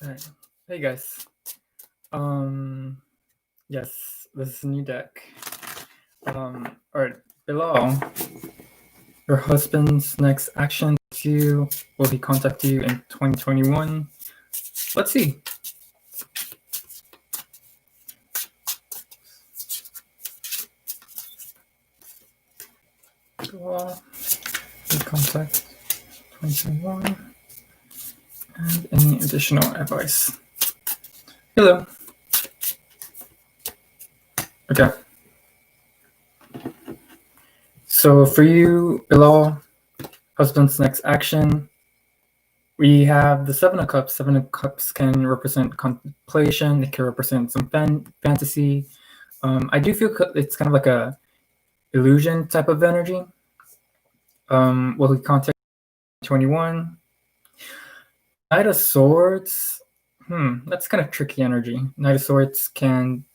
Alright. Hey guys. Um yes, this is a new deck. Alright, below your husband's next action to you, will he contact you in 2021? Let's see. Below, he contact 2021 and any additional advice. Hello. Okay. So for you, below husband's next action, we have the Seven of Cups. Seven of Cups can represent contemplation. It can represent some fantasy. I do feel it's kind of like a illusion type of energy. Will he contact 21? Knight of Swords. That's kind of tricky energy. Knight of Swords can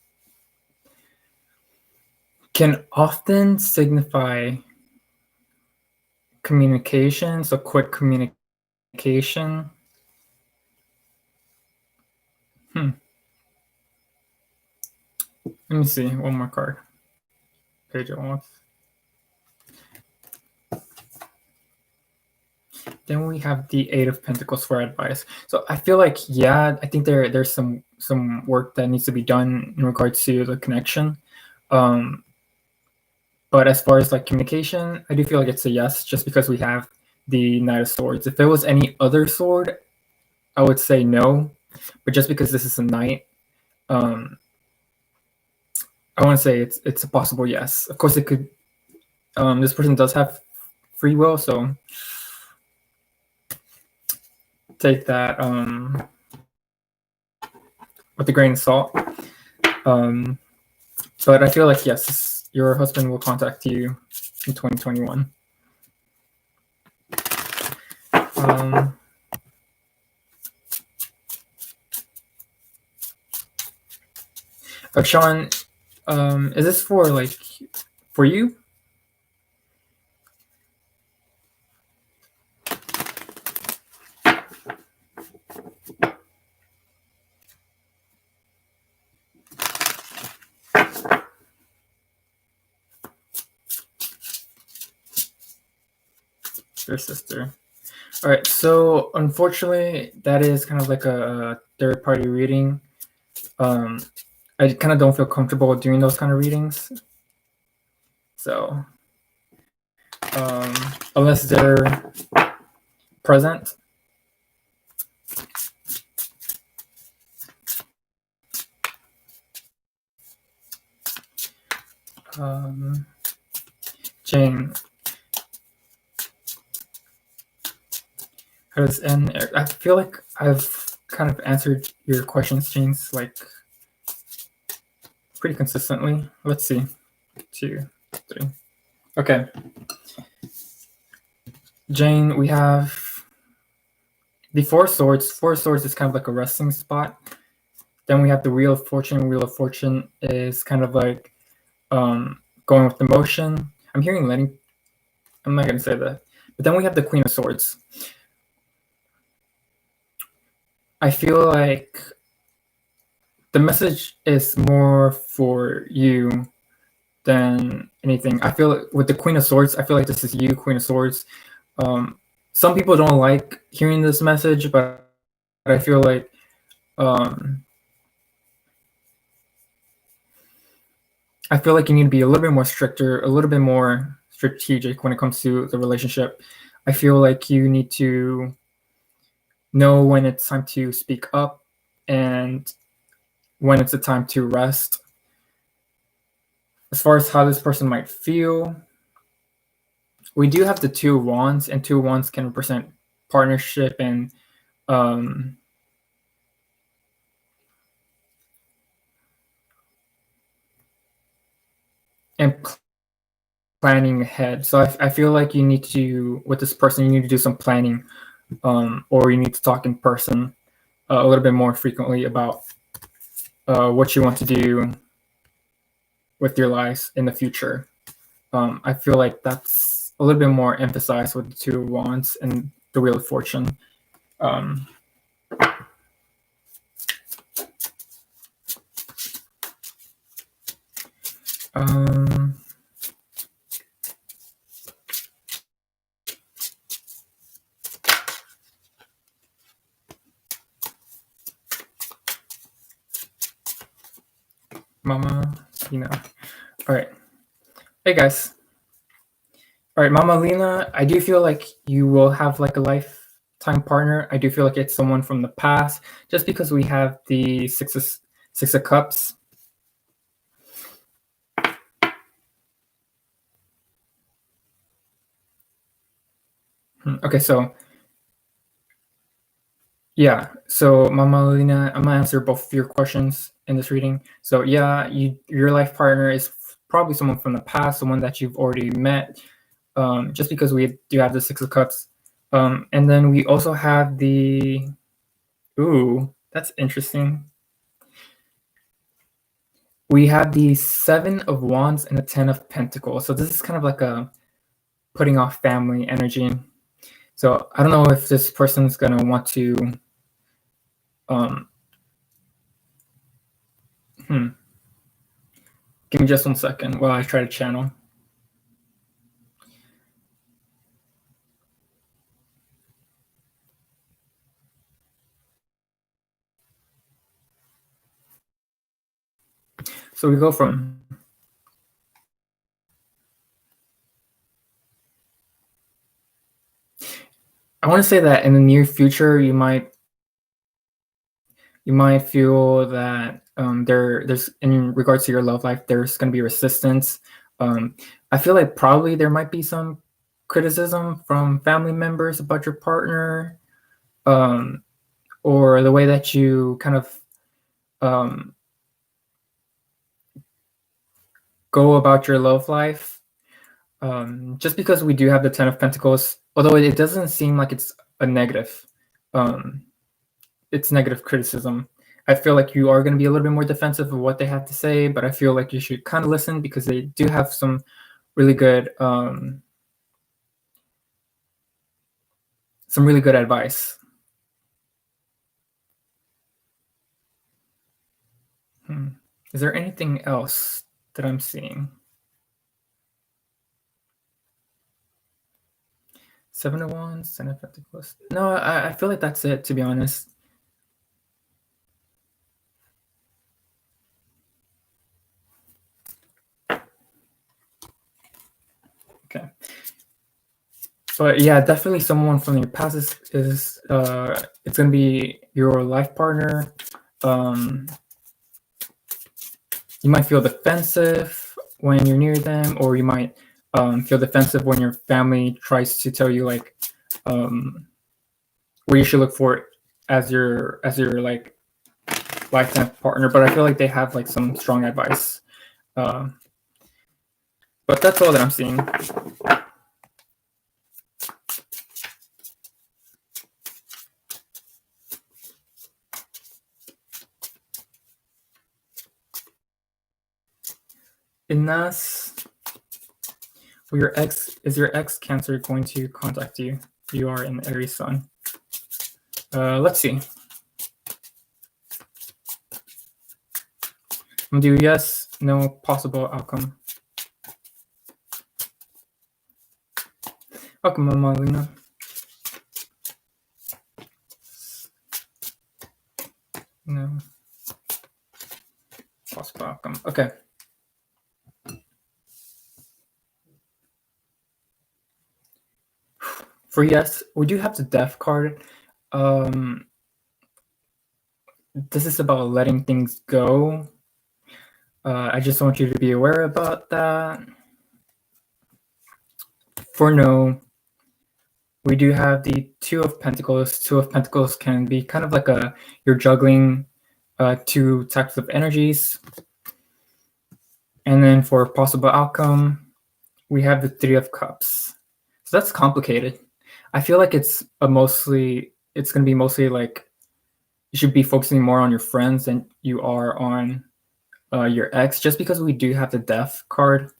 often signify communication, so quick communication. Let me see, one more card. Page at once. Then we have the Eight of Pentacles for advice. So I feel like, yeah, I think there's some work that needs to be done in regards to the connection. But as far as like communication, I do feel like it's a yes, just because we have the Knight of Swords. If it was any other sword, I would say no. But just because this is a knight, I want to say it's a possible yes. Of course, it could. This person does have free will, so take that with a grain of salt. But I feel like yes, your husband will contact you in 2021. Sean, is this for you? Your sister. All right, so unfortunately, that is kind of like a third-party reading. I kind of don't feel comfortable doing those kind of readings. So, unless they're present. Jane. How does end? I feel like I've kind of answered your questions, James, like pretty consistently. Let's see. 2, 3. Okay. Jane, we have the Four Swords. Four Swords is kind of like a resting spot. Then we have the Wheel of Fortune. Wheel of Fortune is kind of like going with emotion. I'm hearing letting. I'm not going to say that. But then we have the Queen of Swords. I feel like the message is more for you than anything. I feel like with the Queen of Swords, I feel like this is you, Queen of Swords. Some people don't like hearing this message, but I feel like you need to be a little bit more stricter, a little bit more strategic when it comes to the relationship. I feel like you need to know when it's time to speak up and when it's a time to rest. As far as how this person might feel, we do have the Two of Wands, and Two of Wands can represent partnership and planning ahead. So I feel like you need to, with this person, you need to do some planning, or you need to talk in person a little bit more frequently about what you want to do with your lives in the future. I feel like that's a little bit more emphasized with the Two of Wands and the Wheel of Fortune. Um, Mama, All right. Hey guys. All right, Mama Lena, I do feel like you will have like a lifetime partner. I do feel like it's someone from the past, just because we have the six of cups. Okay, so yeah, so Mama Lena, I'm gonna answer both of your questions in this reading. So yeah, your life partner is probably someone from the past, someone that you've already met. Just because we do have the six of cups, and then we also have the that's interesting. We have the Seven of Wands and the Ten of Pentacles. So this is kind of like a putting off family energy. So I don't know if this person's gonna want to give me just 1 second while I try to channel. So we go from I want to say that in the near future you might feel that there's in regards to your love life, there's going to be resistance. I feel like probably there might be some criticism from family members about your partner, or the way that you kind of go about your love life. Just because we do have the Ten of Pentacles, although it doesn't seem like it's a negative, it's negative criticism. I feel like you are going to be a little bit more defensive of what they have to say, but I feel like you should kind of listen because they do have some really good advice. Is there anything else that I'm seeing? Seven of Wands, Ten of Pentacles. No, I feel like that's it, to be honest. Okay. But yeah, definitely someone from your past is it's gonna be your life partner. You might feel defensive when you're near them, or you might feel defensive when your family tries to tell you like what you should look for as your like lifetime partner. But I feel like they have like some strong advice. But that's all that I'm seeing. Inas, your ex Cancer going to contact you? You are in Aries Sun. Let's see. I'm gonna do yes, no, possible outcome. Welcome, Mama Lena. No, possible outcome. Okay. For yes, we do have the Death card. This is about letting things go. I just want you to be aware about that. For no, we do have the Two of Pentacles. Two of Pentacles can be kind of like you're juggling two types of energies. And then for possible outcome, we have the Three of Cups. So that's complicated. I feel like it's going to be mostly like you should be focusing more on your friends than you are on your ex, just because we do have the Death card.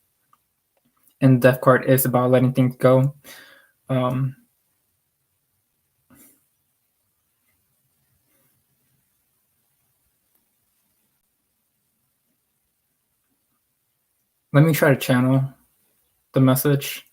And the Death card is about letting things go. Let me try to channel the message.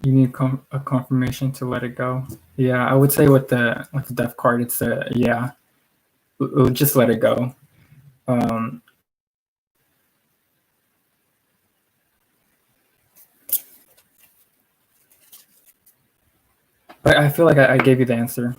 You need a confirmation to let it go. Yeah, I would say with the death card, it's a yeah. Just let it go. But I feel like I gave you the answer.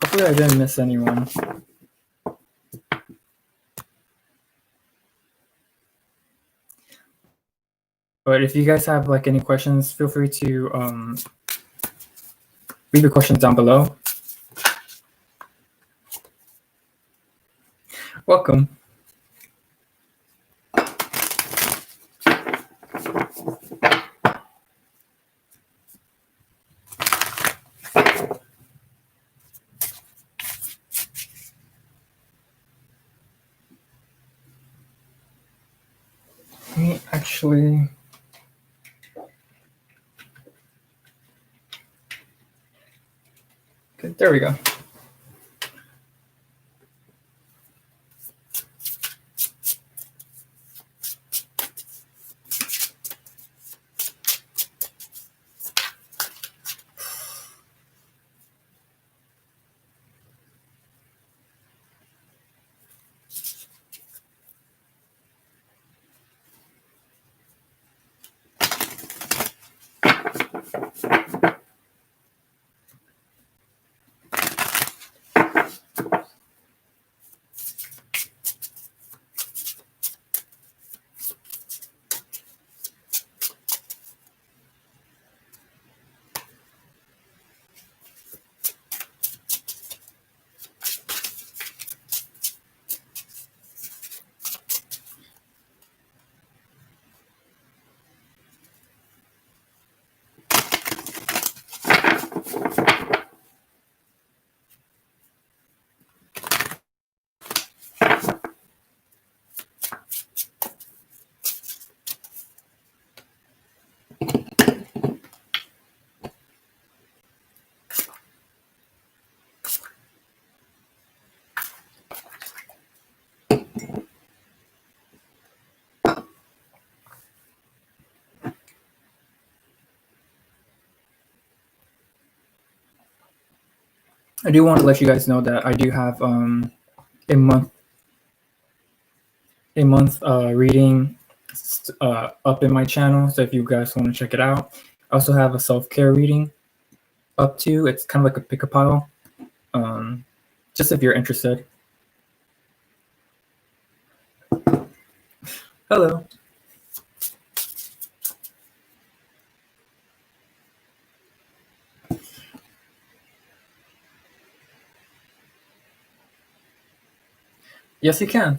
Hopefully I didn't miss anyone. But if you guys have like any questions, feel free to leave your questions down below. Welcome. Let me actually. Okay, there we go. I do want to let you guys know that I do have a month reading up in my channel. So if you guys want to check it out, I also have a self-care reading up too. It's kind of like a pick-a-pile. Just if you're interested. Hello. Yes, you can.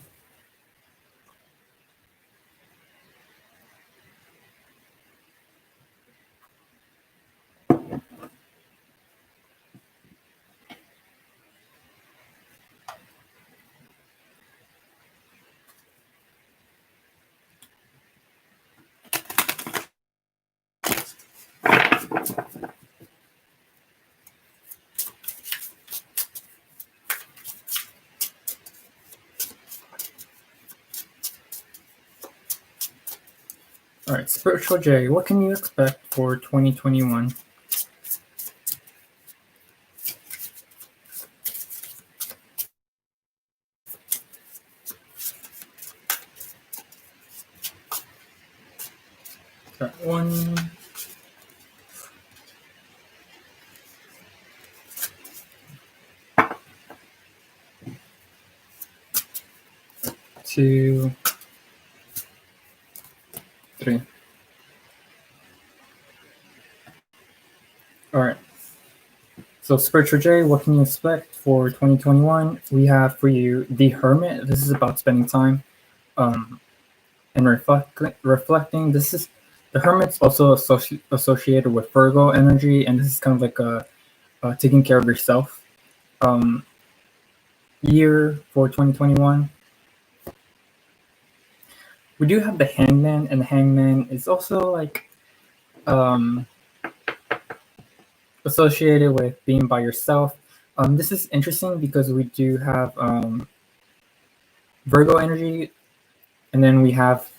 All right, Spiritual J, what can you expect for 2021? Got 1, 2, 3. All right. So Spiritual J, what can you expect for 2021? We have for you the Hermit. This is about spending time and reflecting. This is the Hermit's also associated with Virgo energy, and this is kind of like a taking care of yourself year for 2021. We do have the Hangman, and the Hangman is also like associated with being by yourself. This is interesting because we do have Virgo energy, and then we have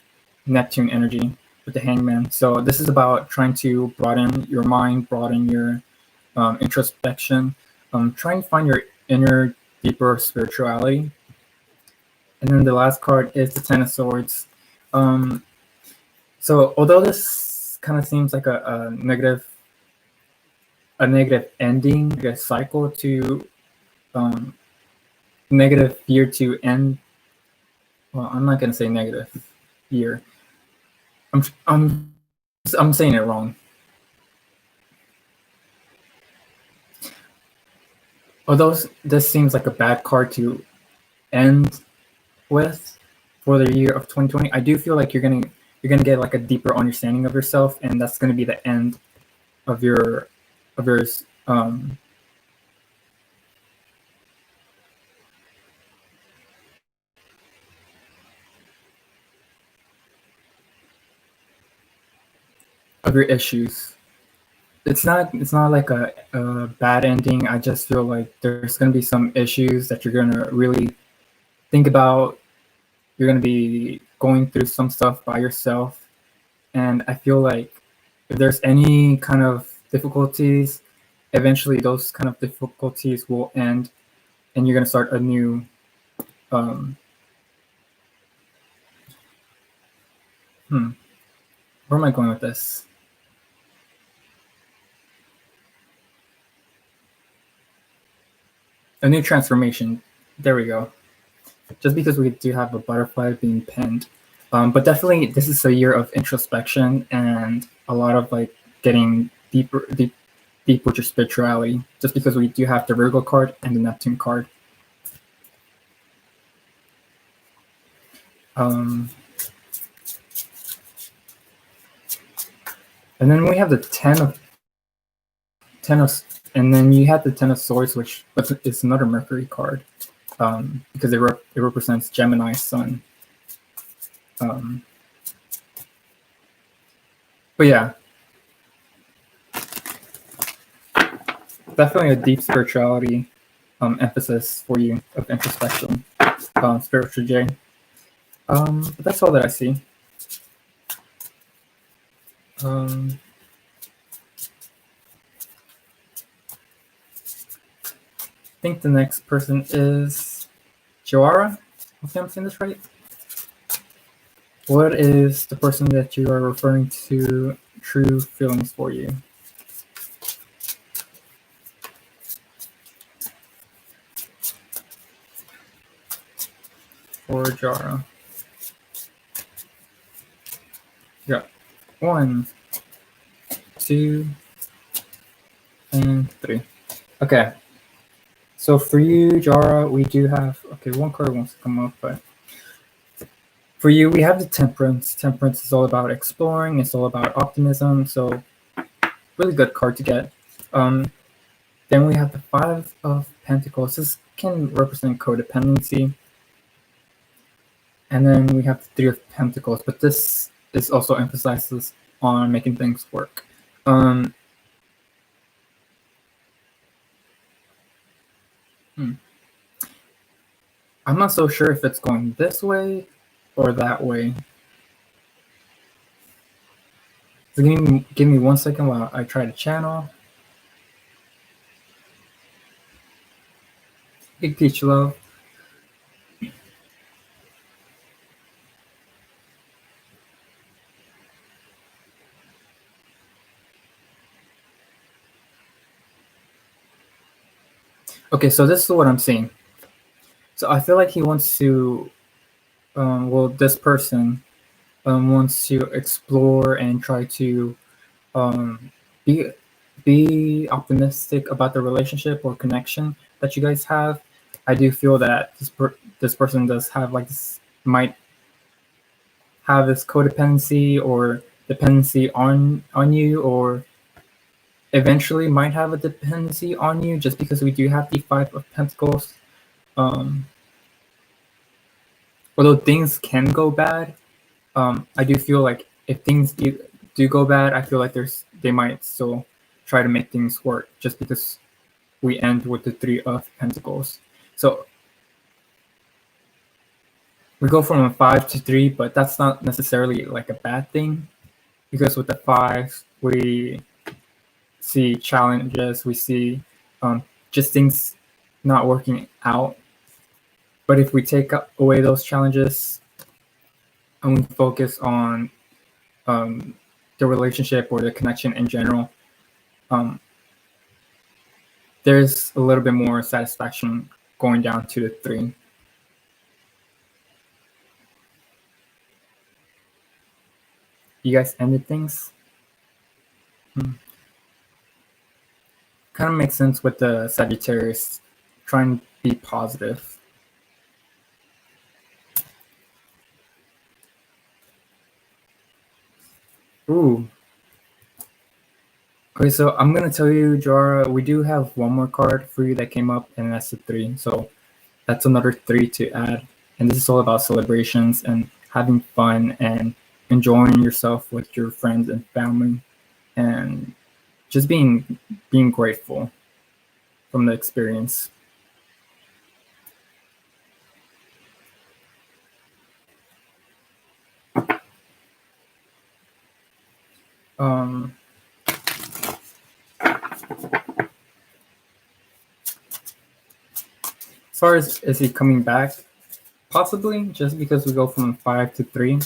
Neptune energy with the Hangman. So this is about trying to broaden your mind, broaden your introspection, trying to find your inner, deeper spirituality. And then the last card is the Ten of Swords. So although this kind of seems like a negative ending, a cycle to negative year to end. Well, I'm not gonna say negative year. I'm saying it wrong. Although this seems like a bad card to end with for the year of 2020, I do feel like you're gonna get like a deeper understanding of yourself, and that's gonna be the end of your of your issues. It's not like a bad ending. I just feel like there's gonna be some issues that you're gonna really think about. You're gonna be going through some stuff by yourself, and I feel like if there's any kind of difficulties, eventually those kind of difficulties will end, and you're gonna start a new where am I going with this? A new transformation. There we go. Just because we do have a butterfly being pinned. But definitely this is a year of introspection and a lot of like getting deep with your spirituality, just because we do have the Virgo card and the Neptune card. And then we have the ten of, and then you have the Ten of Swords, which is another Mercury card, because it represents Gemini's sun. But yeah, definitely a deep spirituality emphasis for you of introspection, Spiritual J. But that's all that I see. I think the next person is Joara. Hopefully I'm saying this right. What is the person that you are referring to true feelings for you? For Jara. Yeah. 1, 2, and 3. Okay. So for you, Jara, we do have, okay, one card wants to come up, but for you, we have the Temperance. Temperance is all about exploring. It's all about optimism. So really good card to get. Then we have the Five of Pentacles. This can represent codependency. And then we have the Three of Pentacles, but this also emphasizes on making things work. I'm not so sure if it's going this way or that way. So give me 1 second while I try to channel. Big peach love. Okay, so this is what I'm seeing. So I feel like he wants to, this person wants to explore and try to um, be be optimistic about the relationship or connection that you guys have. I do feel that this person does have like this, might have this codependency or dependency on you, or eventually might have a dependency on you, just because we do have the Five of Pentacles. Um, Although things can go bad, I do feel like if things do go bad, I feel like they might still try to make things work, just because we end with the Three of Pentacles. So we go from a 5 to 3, but that's not necessarily like a bad thing, because with the 5, we see challenges, we see just things not working out. But if we take away those challenges and we focus on the relationship or the connection in general, there's a little bit more satisfaction going down to the 3. You guys ended things? Kind of makes sense with the Sagittarius trying to be positive. Ooh. Okay, so I'm going to tell you, Jara, we do have one more card for you that came up, and that's the 3. So that's another 3 to add. And this is all about celebrations and having fun and enjoying yourself with your friends and family, and just being grateful from the experience. Um, as far as is he coming back, possibly, just because we go from 5 to 3.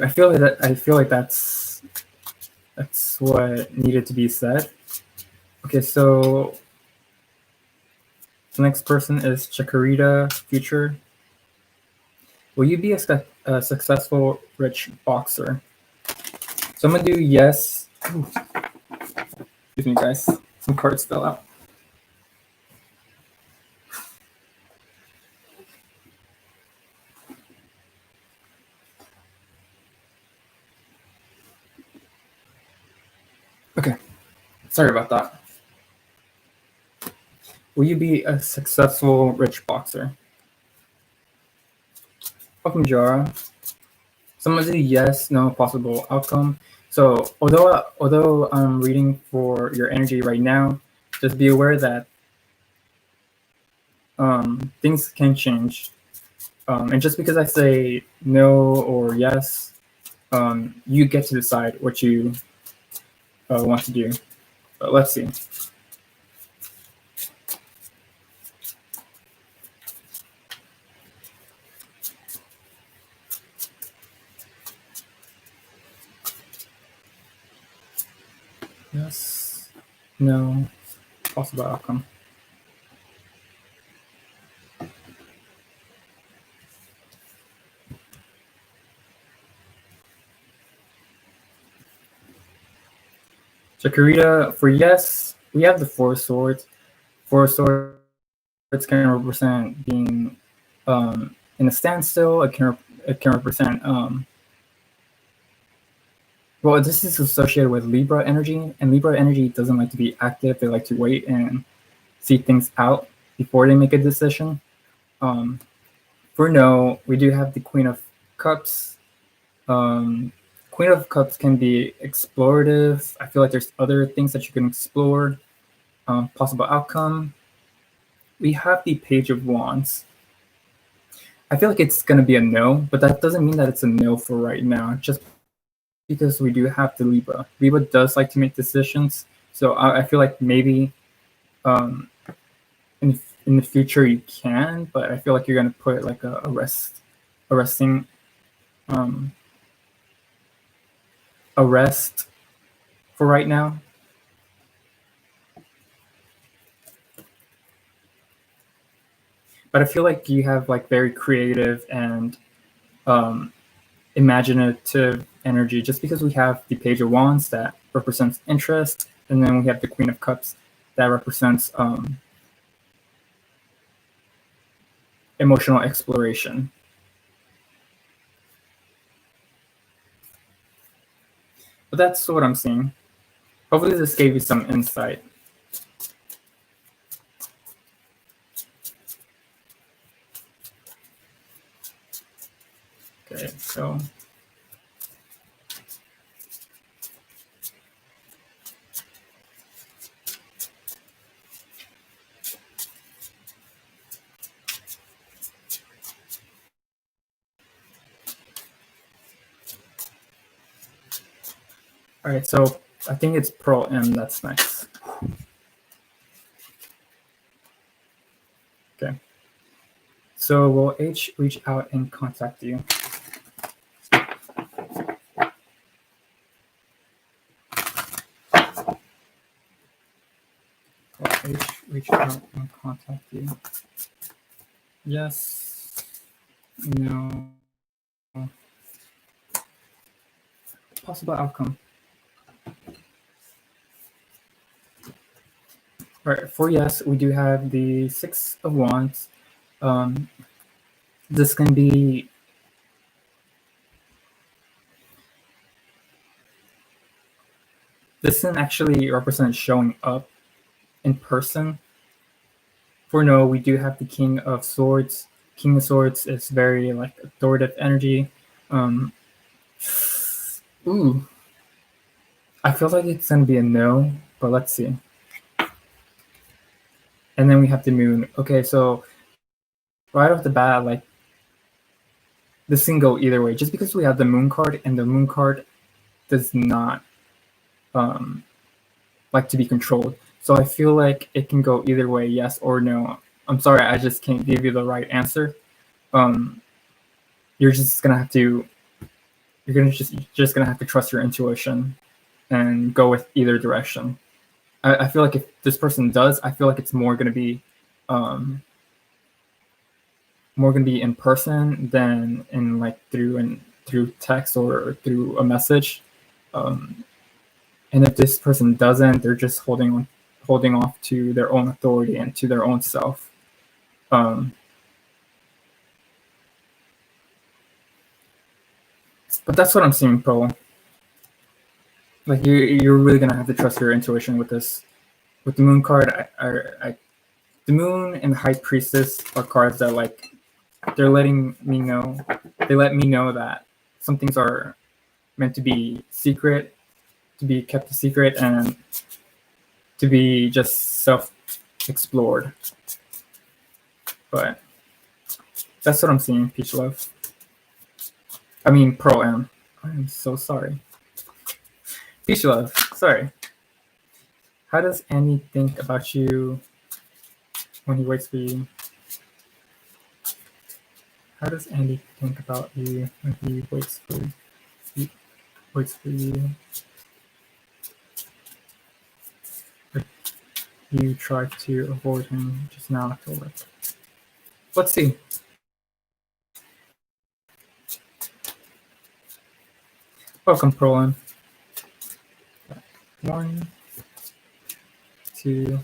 I feel like that's what needed to be said. Okay, so the next person is Chekorita, future. Will you be a successful rich boxer? So I'm gonna do yes. Ooh. Excuse me, guys. Some cards fell out. Okay, sorry about that. Will you be a successful rich boxer? Welcome, Jara. Someone say yes, no possible outcome. So although I'm reading for your energy right now, just be aware that things can change. And just because I say no or yes, you get to decide what you want to do. But let's see. Yes, no, possible outcome. Chekorita, for yes, we have the Four of Swords. Four of Swords can represent being in a standstill. It can represent well, this is associated with Libra energy, and Libra energy doesn't like to be active. They like to wait and see things out before they make a decision. For no, we do have the Queen of Cups. Queen of Cups can be explorative. I feel like there's other things that you can explore. Possible outcome. We have the Page of Wands. I feel like it's going to be a no, but that doesn't mean that it's a no for right now, just because we do have the Libra. Libra does like to make decisions, so I feel like maybe in the future you can, but I feel like you're going to put like a resting a rest for right now. But I feel like you have like very creative and imaginative energy, just because we have the Page of Wands that represents interest, and then we have the Queen of Cups that represents emotional exploration. But that's what I'm seeing. Hopefully this gave you some insight. Okay, so all right, so I think it's Pearl M that's next. Okay. So will H reach out and contact you? Will H reach out and contact you? Yes. No. Possible outcome. All right, for yes, we do have the Six of Wands. This can be this can actually represent showing up in person. For no, we do have the King of Swords. King of Swords is very like authoritative energy. Ooh, I feel like it's gonna be a no, but let's see. And then we have the Moon. Okay, so right off the bat, like this can go either way. Just because we have the Moon card, and the Moon card does not like to be controlled. So I feel like it can go either way, yes or no. I'm sorry, I just can't give you the right answer. You're just gonna have to just gonna have to trust your intuition and go with either direction. I feel like if this person does, I feel like it's more gonna be in person than in like through text or through a message. And if this person doesn't, they're just holding off to their own authority and to their own self. But that's what I'm seeing, Pro. Like you're really gonna have to trust your intuition with this. With the Moon card, the Moon and the High Priestess are cards that like they're letting me know. They let me know that some things are meant to be secret, to be kept a secret, and to be just self-explored. But that's what I'm seeing, Peach Love. I mean, Pro M. I am so sorry. Peach Love, sorry. How does Andy think about you when he waits for you? How does Andy think about you when he waits for you? Waits for you? Or you try to avoid him just now after work? Let's see. Welcome, Prolin. 1, 2.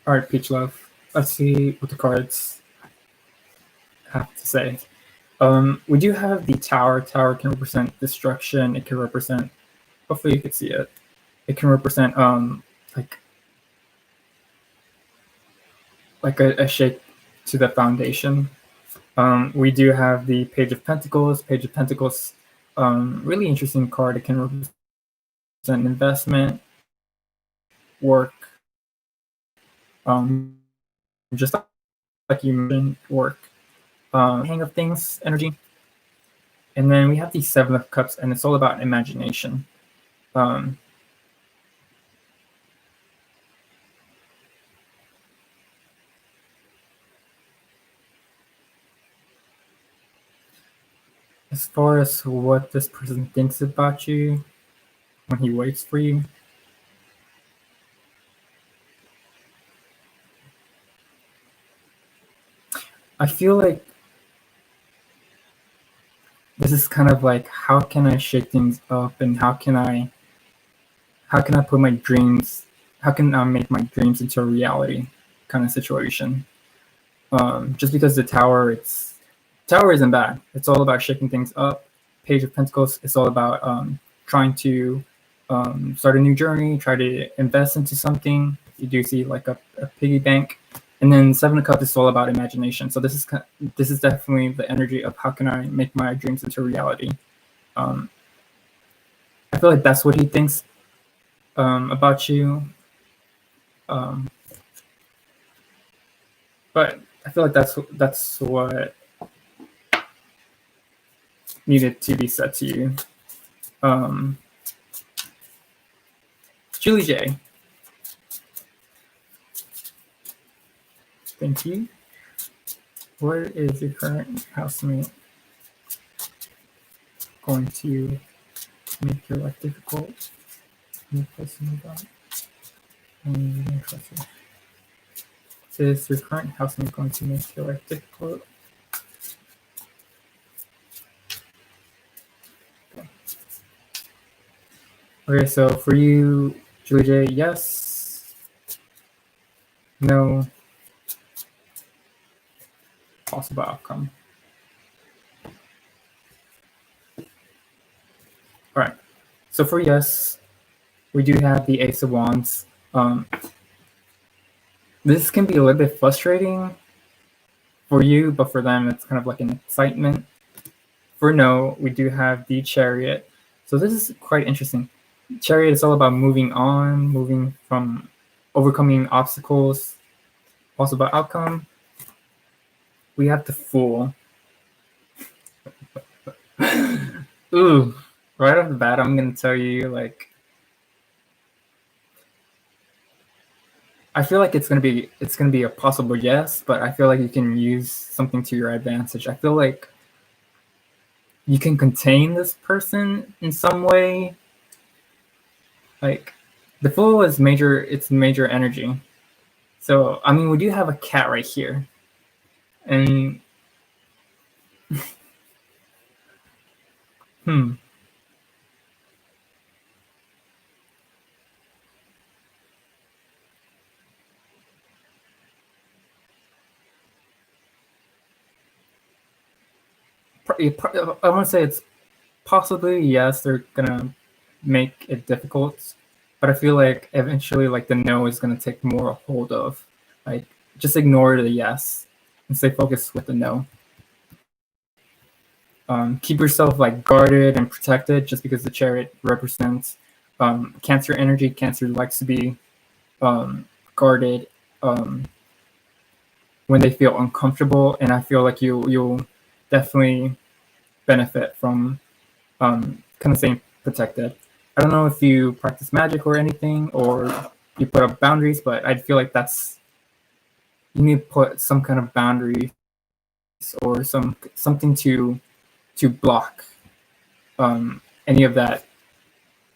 All right, Peach Love. Let's see what the cards have to say. We do have the Tower. Tower can represent destruction. It can represent. Hopefully, you can see it. It can represent like a shake to the foundation. We do have the Page of Pentacles. Page of Pentacles, really interesting card. It can represent investment, work, just like you mentioned, work, hang of things, energy. And then we have the Seven of Cups, and it's all about imagination. as far as what this person thinks about you when he waits for you, I feel like this is kind of like, how can I shake things up, and how can I put my dreams, how can I make my dreams into a reality kind of situation. Just because the tower isn't bad. It's all about shaking things up. Page of Pentacles, it's all about trying to start a new journey, try to invest into something. You do see like a piggy bank. And then Seven of Cups is all about imagination. So this is definitely the energy of, how can I make my dreams into reality. I feel like that's what he thinks about you. But I feel like that's what needed to be said to you. Julie J. Thank you. What is your current housemate going to make your life difficult? Is your current housemate going to make your life difficult? Okay, so for you, Julie J, yes, no, possible outcome. All right, so for yes, we do have the Ace of Wands. This can be a little bit frustrating for you, but for them, it's kind of like an excitement. For no, we do have the Chariot. So this is quite interesting. Chariot is all about moving on, moving from overcoming obstacles. Also about outcome, we have the Fool. Ooh, right off the bat, I'm gonna tell you, like, I feel like it's gonna be a possible yes, but I feel like you can use something to your advantage. I feel like you can contain this person in some way. Like, the Fool is major, it's major energy. So, I mean, we do have a cat right here. And I want to say it's possibly, yes, they're gonna make it difficult, but I feel like eventually, like, the no is gonna take more hold of. Like, just ignore the yes and stay focused with the no. Keep yourself like guarded and protected, just because the Chariot represents Cancer energy. Cancer likes to be guarded when they feel uncomfortable, and I feel like you'll definitely benefit from kind of staying protected. I don't know if you practice magic or anything, or you put up boundaries, but I feel like you need to put some kind of boundaries or something to block any of that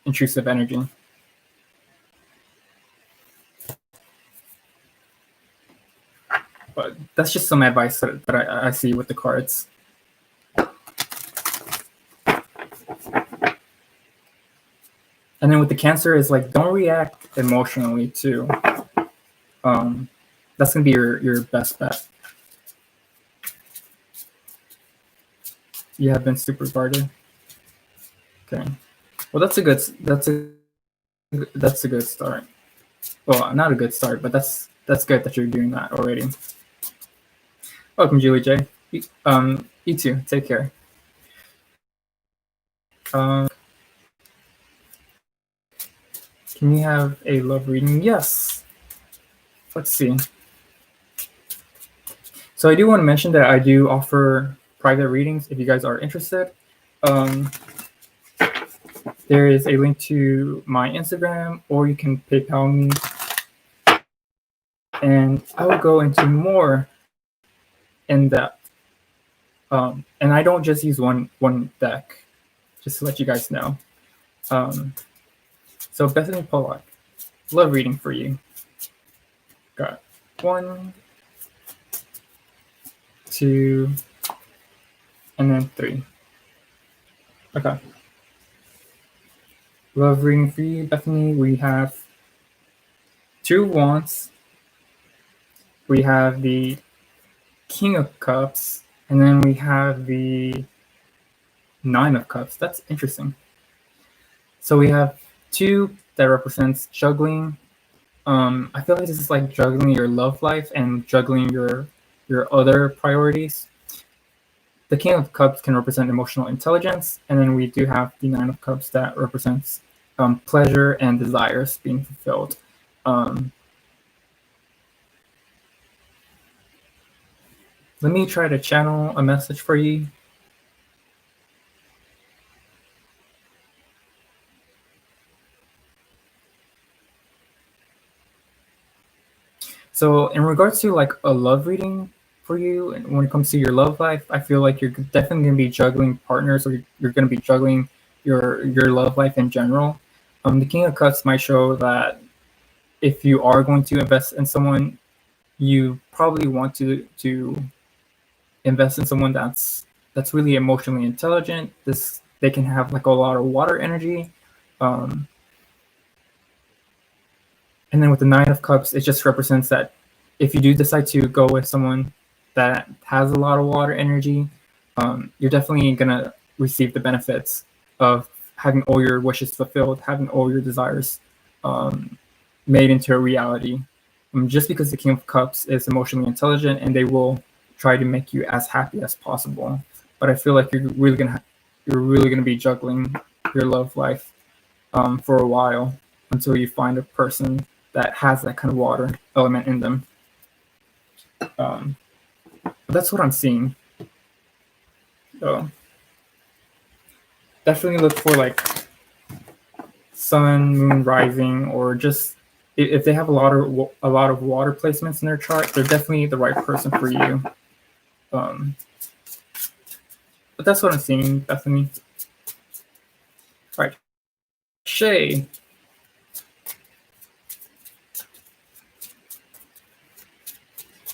intrusive energy. But that's just some advice that I see with the cards. And then with the Cancer is like, don't react emotionally too. That's gonna be your best bet. You have been super guarded. Okay. Well, that's a good start. Well, not a good start, but that's good that you're doing that already. Welcome, Julie J. You too. Take care. Can we have a love reading? Yes. Let's see. So I do want to mention that I do offer private readings if you guys are interested. There is a link to my Instagram, or you can PayPal me, and I will go into more in depth And I don't just use one deck, just to let you guys know. So Bethany Pollock, love reading for you. Got 1, 2, and then 3. Okay. Love reading for you, Bethany. We have 2 wands. We have the King of Cups, and then we have the 9 of Cups. That's interesting. So we have 2 that represents juggling. I feel like this is like juggling your love life and juggling your other priorities. The King of Cups can represent emotional intelligence, and then we do have the 9 of Cups that represents pleasure and desires being fulfilled. Let me try to channel a message for you. So in regards to like a love reading for you, and when it comes to your love life, I feel like you're definitely going to be juggling partners, or you're going to be juggling your love life in general. The King of Cups might show that if you are going to invest in someone, you probably want to invest in someone that's really emotionally intelligent. They can have like a lot of water energy. And then with the 9 of Cups, it just represents that if you do decide to go with someone that has a lot of water energy, you're definitely going to receive the benefits of having all your wishes fulfilled, having all your desires made into a reality. Just because the King of Cups is emotionally intelligent, and they will try to make you as happy as possible. But I feel like you're really gonna be juggling your love life for a while until you find a person that has that kind of water element in them. But that's what I'm seeing. So definitely look for like sun, moon, rising, or just if they have a lot of water placements in their chart, they're definitely the right person for you. But that's what I'm seeing, Bethany. All right, Shay.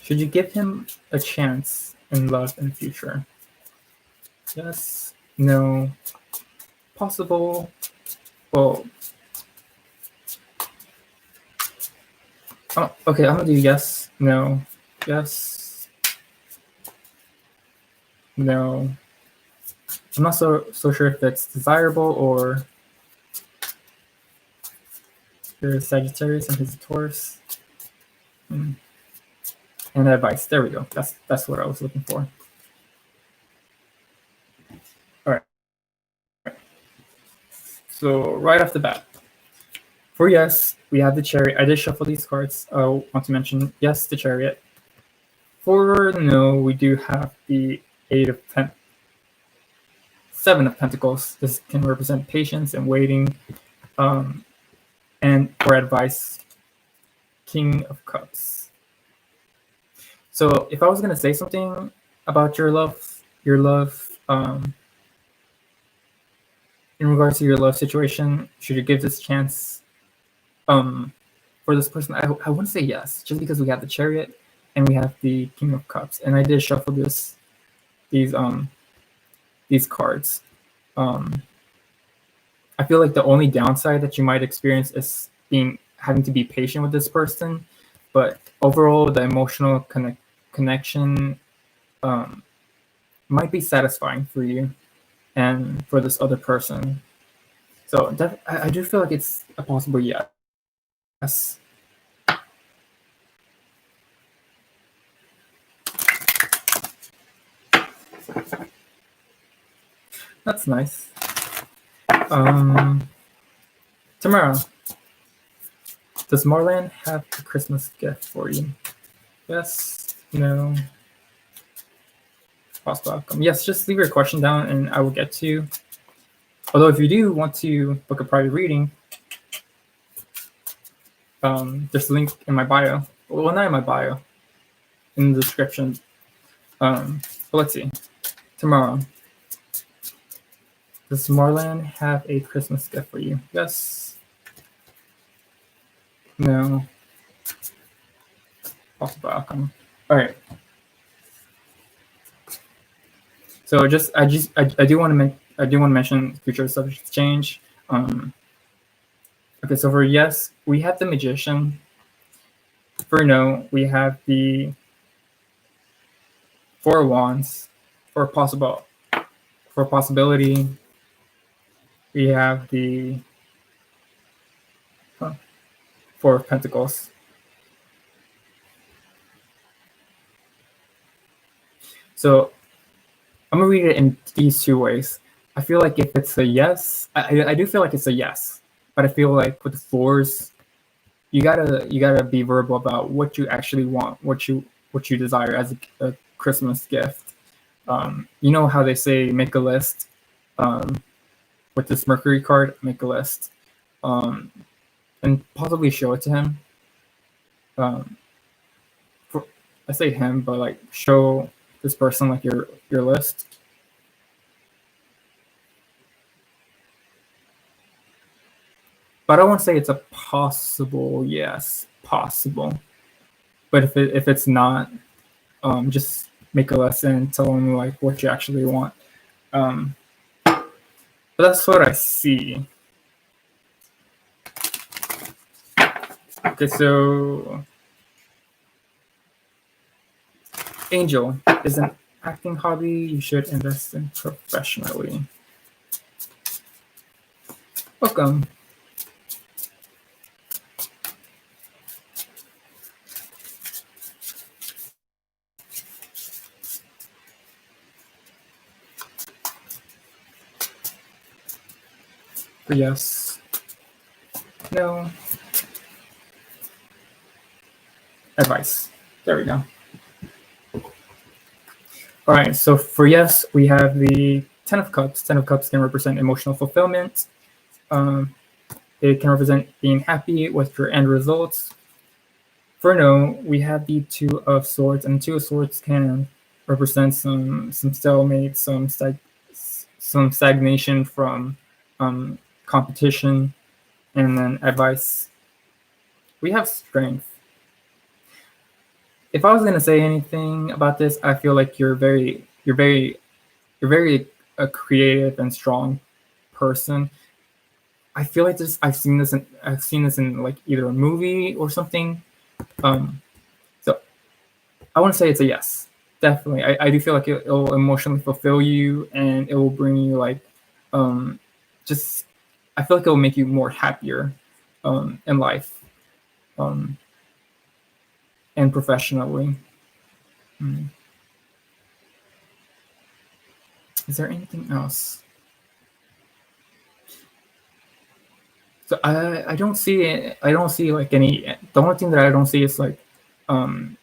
Should you give him a chance in love in the future? Yes, no, possible. Well, okay, I'm gonna do yes, no, yes, no. I'm not so sure if it's desirable or there's Sagittarius and his Taurus. And advice. There we go. That's what I was looking for. All right. So right off the bat, for yes, we have the Chariot. I did shuffle these cards. I want to mention yes, the Chariot. For no, we do have the 7 of Pentacles. This can represent patience and waiting. And for advice, King of Cups. So if I was gonna say something about your love, in regards to your love situation, should you give this chance for this person? I wouldn't say yes, just because we have the Chariot and we have the King of Cups, and I did shuffle these cards. I feel like the only downside that you might experience is having to be patient with this person, but overall, the emotional connection might be satisfying for you and for this other person. So I do feel like it's a possible yes. That's nice. Tamara, does Marland have a Christmas gift for you? Yes, no, possible outcome. Yes, just leave your question down and I will get to you. Although if you do want to book a private reading, there's a link in my bio. Well, not in my bio, in the description. But let's see. Tomorrow. Does Marlon have a Christmas gift for you? Yes. No. Possible outcome. All right. So I do want to mention future subjects change. Okay, so for yes, we have the Magician. For no, we have the Four of Wands. For possibility, we have the Four of Pentacles. So I'm gonna read it in these two ways. I feel like if it's a yes, I do feel like it's a yes, but I feel like with the fours, you gotta be verbal about what you actually want, what you desire as a Christmas gift. You know how they say make a list. With this Mercury card, make a list, and possibly show it to him. I say him, but like show this person like your list. But I won't say it's a possible yes, possible. But if it's not, just make a list and tell them like what you actually want. But that's what I see. Okay, so Angel is an acting hobby you should invest in professionally. Welcome. Yes. No. Advice. There we go. All right, so for yes, we have the Ten of Cups. Ten of Cups can represent emotional fulfillment. It can represent being happy with your end results. For no, we have the Two of Swords, and Two of Swords can represent some stalemate, some stagnation from competition, and then advice. We have Strength. If I was going to say anything about this, I feel like you're very a creative and strong person. I feel like this. I've seen this in like either a movie or something. So I want to say it's a yes, definitely. I do feel like it'll emotionally fulfill you, and it will bring you like, just. I feel like it will make you more happier, in life, and professionally. Is there anything else? So I don't see it. I don't see like any. The only thing that I don't see is like, the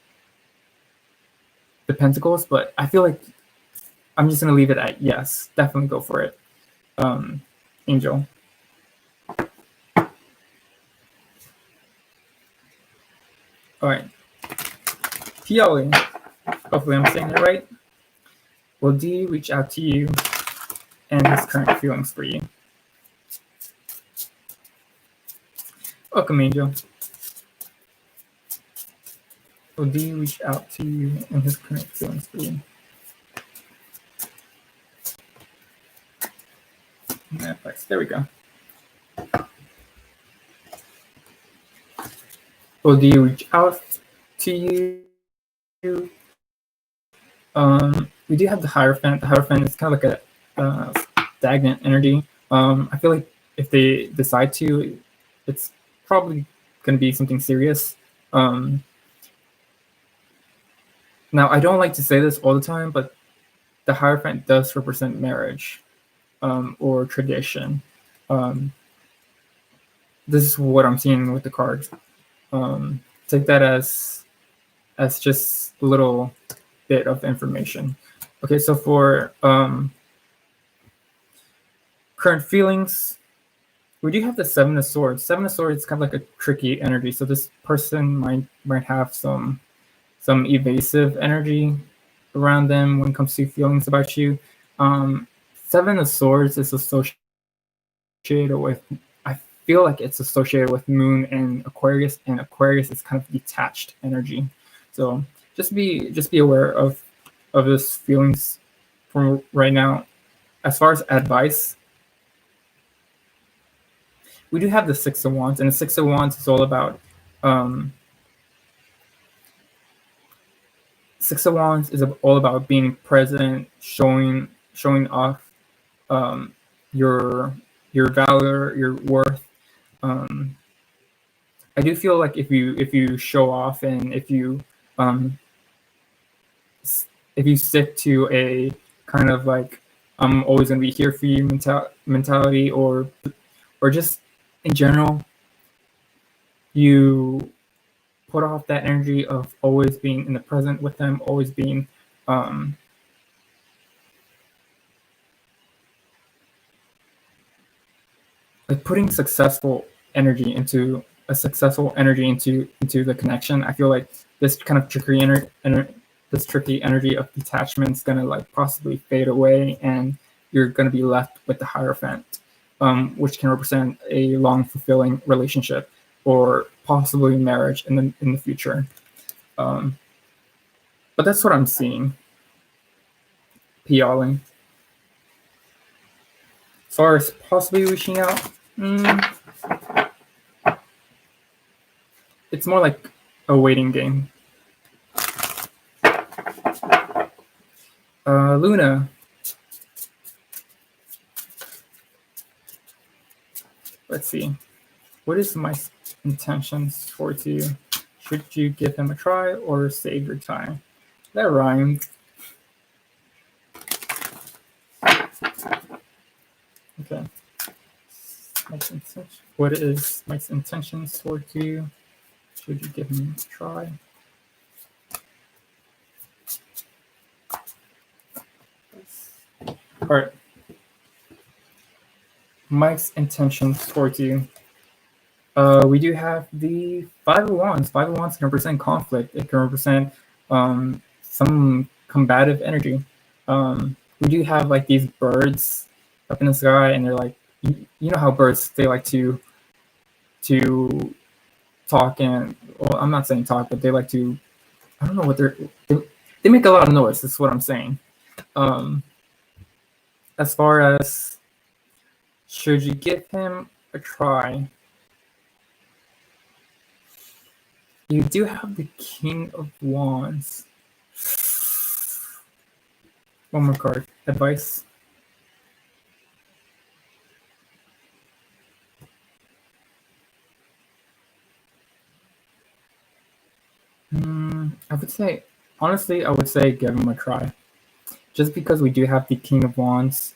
Pentacles. But I feel like I'm just gonna leave it at yes. Definitely go for it, Angel. All right, Pioli. Hopefully I'm saying it right. Will D reach out to you and his current feelings for you? Welcome, Angel. Will D reach out to you and his current feelings for you? There we go. Will D reach out to you? We do have the Hierophant. The Hierophant is kind of like a stagnant energy. I feel like if they decide to, it's probably going to be something serious. Now, I don't like to say this all the time, but the Hierophant does represent marriage, or tradition. This is what I'm seeing with the cards. Take that as just a little bit of information. Okay, so for current feelings, we do have the Seven of Swords. Seven of Swords is kind of like a tricky energy. So this person might have some evasive energy. around them when it comes to feelings about you. Seven of Swords is associated with, I feel like it's associated with Moon and Aquarius is kind of detached energy. So just be aware of this feelings from right now. As far as advice, we do have the Six of Wands, and the Six of Wands is all about Six of Wands is all about being present, showing off your valor, your worth. I do feel like if you show off and um, if you stick to a kind of like I'm always gonna be here for you mentality, or just in general, you put off that energy of always being in the present with them, always being like putting successful energy into the connection. I feel like this kind of this tricky energy of detachment is gonna like possibly fade away, and you're gonna be left with the Hierophant, which can represent a long, fulfilling relationship or possibly marriage in the future. But that's what I'm seeing. Pialing. As far as possibly reaching out, it's more like a waiting game. Luna. Let's see. What is my intentions towards you? Should you give him a try or save your time? That rhymed. Okay. What is my intentions towards you? Should you give him a try? All right. Mike's intentions towards you. We do have the Five of Wands. Five of Wands can represent conflict. It can represent some combative energy. We do have like these birds up in the sky, and they're like, you know how birds, they like to talk, and well, I'm not saying talk, but they like to, I don't know what they make a lot of noise. That's what I'm saying. As far as should you give him a try, you do have the King of Wands. One more card. Advice. I would say, honestly, I would say give him a try. Just because we do have the King of Wands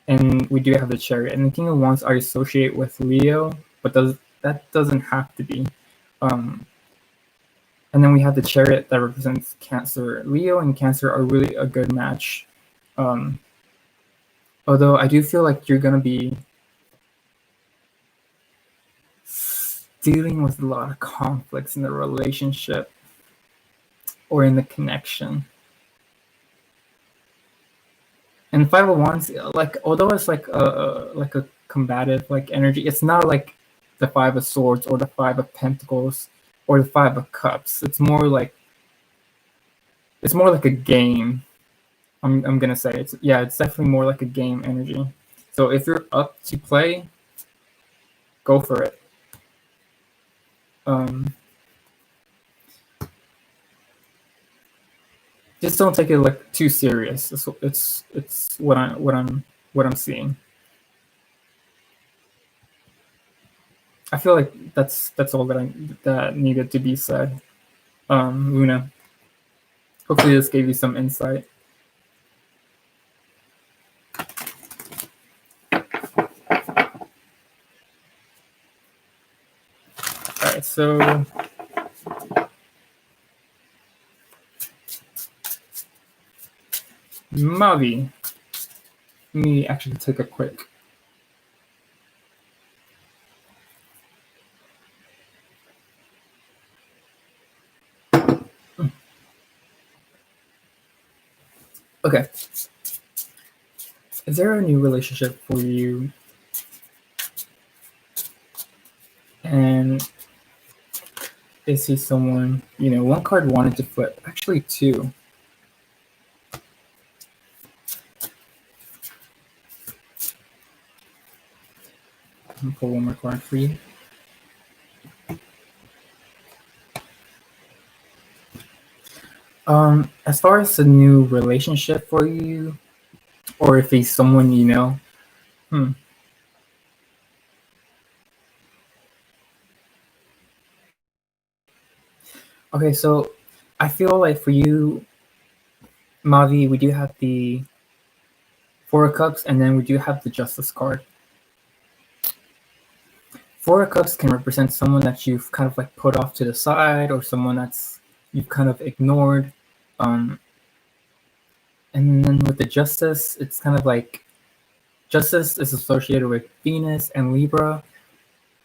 and we do have the Chariot, and the King of Wands are associated with Leo, but that doesn't have to be. And then we have the Chariot that represents Cancer. Leo and Cancer are really a good match. Although I do feel like you're gonna be dealing with a lot of conflicts in the relationship or in the connection. And Five of Wands, like although it's like a combative like energy, it's not like the Five of Swords or the Five of Pentacles or the Five of Cups. It's more like a game. I'm gonna say it's definitely more like a game energy. So if you're up to play, go for it. Just don't take it like too serious. It's what I'm seeing. I feel like that's all that needed to be said. Luna. Hopefully this gave you some insight. All right, so Mavi. Let me actually take a quick. Okay. Is there a new relationship for you? And is he someone, one card wanted to flip. Actually, two. I'm going to pull one more card for you. As far as a new relationship for you, or if he's someone you know, Okay, so I feel like for you, Mavi, we do have the Four of Cups, and then we do have the Justice card. Four of Cups can represent someone that you've kind of like put off to the side, or someone that's you've kind of ignored. And then with the Justice, it's kind of like Justice is associated with Venus and Libra.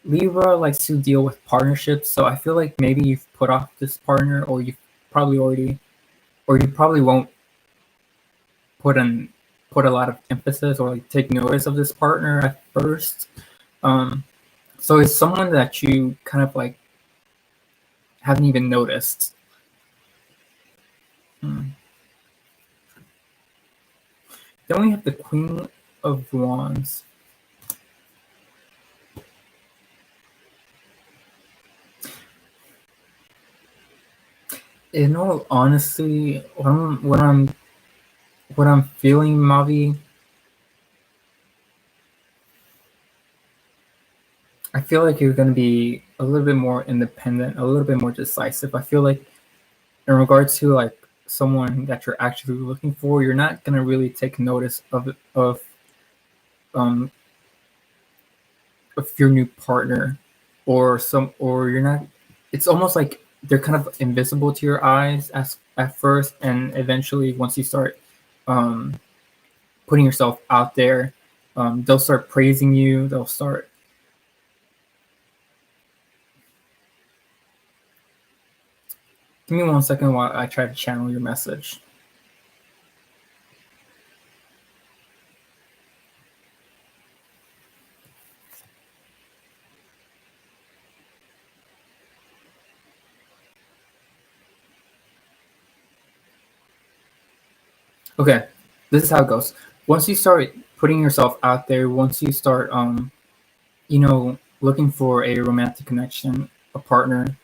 Libra likes to deal with partnerships, so I feel like maybe you've put off this partner, or you've probably already, or you probably won't put a lot of emphasis or like take notice of this partner at first. So it's someone that you kind of like haven't even noticed. Then we have the Queen of Wands. In all honesty, what I'm feeling, Mavi, I feel like you're going to be a little bit more independent, a little bit more decisive. I feel like in regards to like someone that you're actually looking for, you're not going to really take notice of your new partner, or you're not. It's almost like they're kind of invisible to your eyes at first, and eventually once you start putting yourself out there, they'll start praising you. They'll start. Give me 1 second while I try to channel your message. Okay, this is how it goes. Once you start putting yourself out there, once you start, looking for a romantic connection, a partner,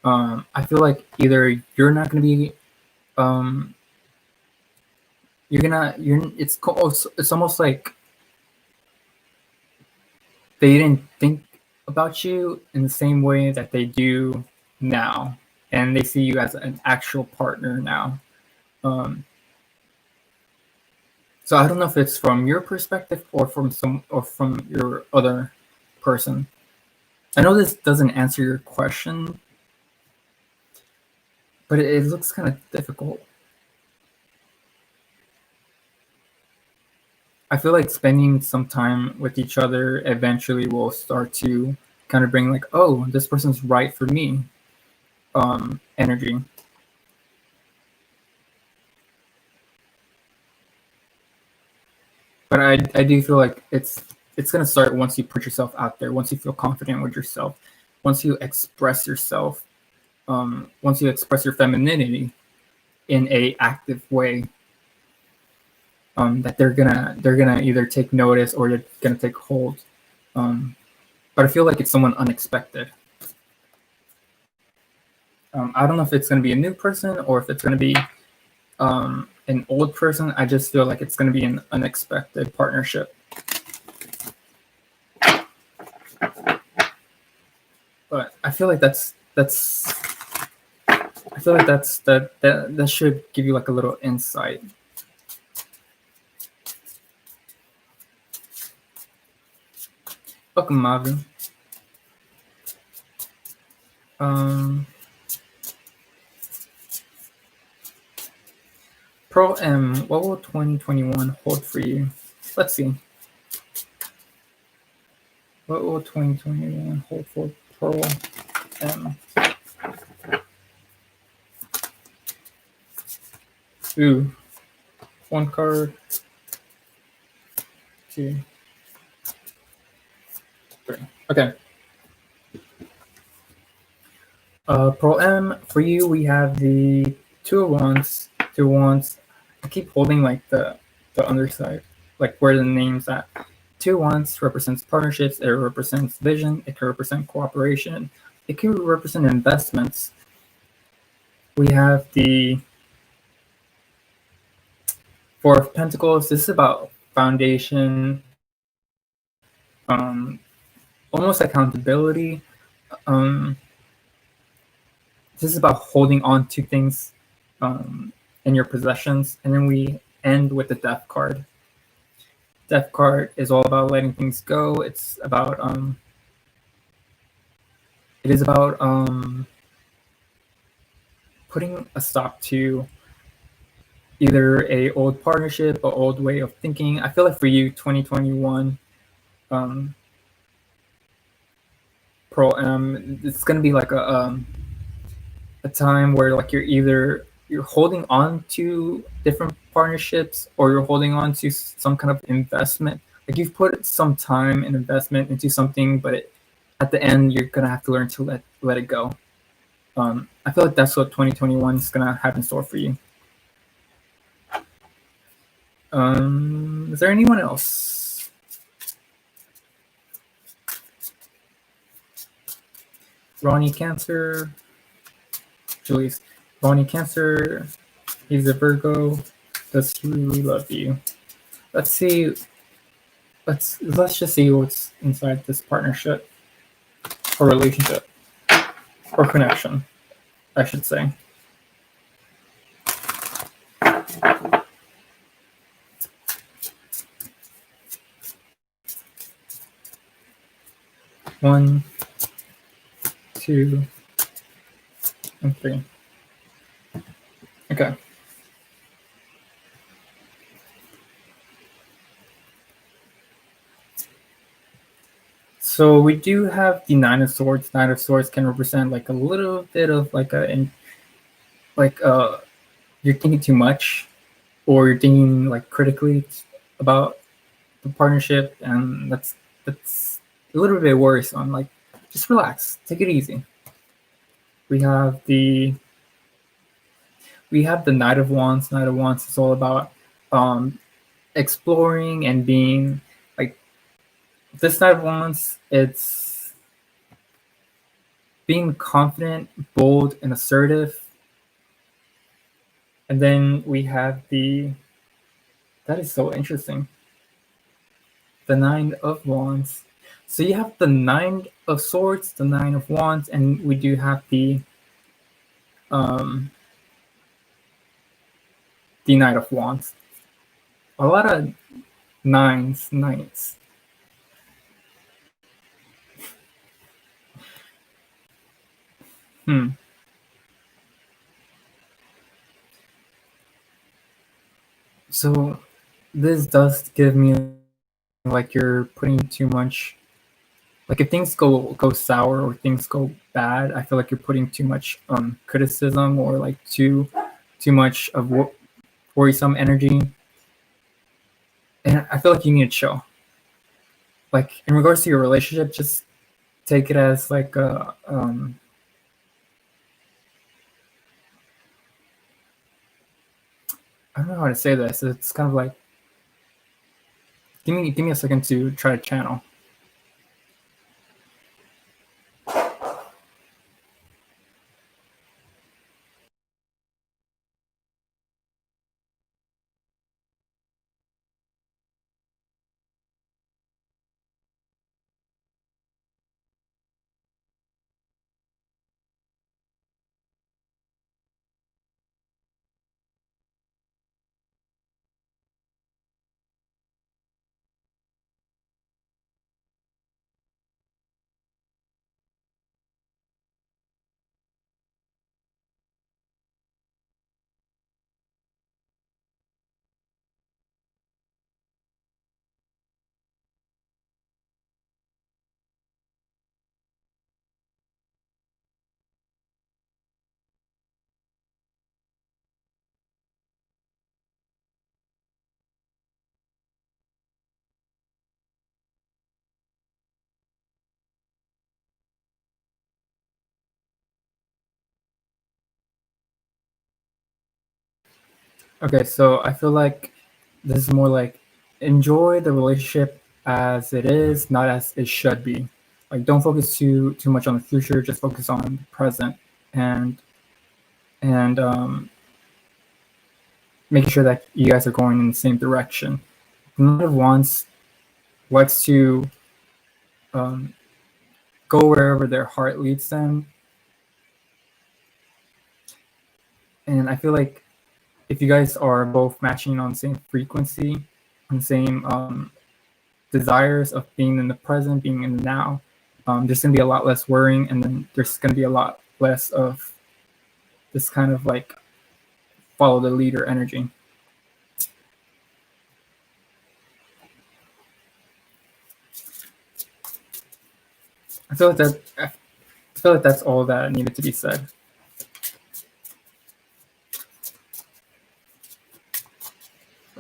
I feel like either you're not going to be, it's almost like they didn't think about you in the same way that they do now, and they see you as an actual partner now. So I don't know if it's from your perspective or from your other person. I know this doesn't answer your question, but it looks kind of difficult. I feel like spending some time with each other eventually will start to kind of bring like, oh, this person's right for me, energy. But I do feel like it's gonna start once you put yourself out there, once you feel confident with yourself, once you express yourself, once you express your femininity in a active way, that they're gonna either take notice or they're gonna take hold. But I feel like it's someone unexpected. I don't know if it's gonna be a new person or if it's gonna be an old person. I just feel like it's gonna be an unexpected partnership. But I feel like that should give you like a little insight. Welcome, Mavi. Pearl M, what will 2021 hold for you? Let's see. What will 2021 hold for Pearl M? Ooh, one card, 2, 3. Okay. Pro M, for you, we have the Two of Wands. Two of Wands. I keep holding like the underside, like where the name's at. Two of Wands represents partnerships. It represents vision. It can represent cooperation. It can represent investments. We have the Four of Pentacles. This is about foundation, almost accountability. This is about holding on to things in your possessions. And then we end with the Death card. Death card is all about letting things go. It's about it is about putting a stop to either a old partnership or old way of thinking. I feel like for you, 2021, Pro M, it's gonna be like a time where like you're holding on to different partnerships or you're holding on to some kind of investment. Like you've put some time and investment into something, but at the end you're gonna have to learn to let it go. I feel like that's what 2021 is gonna have in store for you. Is there anyone else? Ronnie Cancer, Julius. Ronnie Cancer, he's a Virgo. Does he really love you? Let's see. Let's just see what's inside this partnership or relationship or connection, I should say. One, 2, and 3. Okay. So we do have the Nine of Swords. Nine of Swords can represent like a little bit of like you're thinking too much, or you're thinking like critically about the partnership, and that's a little bit worse. On like, just relax, take it easy. We have the Knight of Wands. Knight of Wands is all about exploring and being like this Knight of Wands. It's being confident, bold, and assertive. And then we have that is so interesting. The Nine of Wands. So you have the Nine of Swords, the Nine of Wands, and we do have the Knight of Wands. A lot of nines. So this does give me like you're putting too much. Like if things go sour or things go bad, I feel like you're putting too much criticism or like too much of worrisome energy, and I feel like you need to chill. Like in regards to your relationship, just take it as like a I don't know how to say this. It's kind of like give me a second to try to channel. Okay, so I feel like this is more like enjoy the relationship as it is, not as it should be. Like don't focus too much on the future, just focus on the present and and making sure that you guys are going in the same direction. The Knight of Wands likes to um, go wherever their heart leads them, and I feel like if you guys are both matching on the same frequency, on the same desires of being in the present, being in the now, there's going to be a lot less worrying, and then there's going to be a lot less of this kind of like follow the leader energy. I feel like that's all that needed to be said.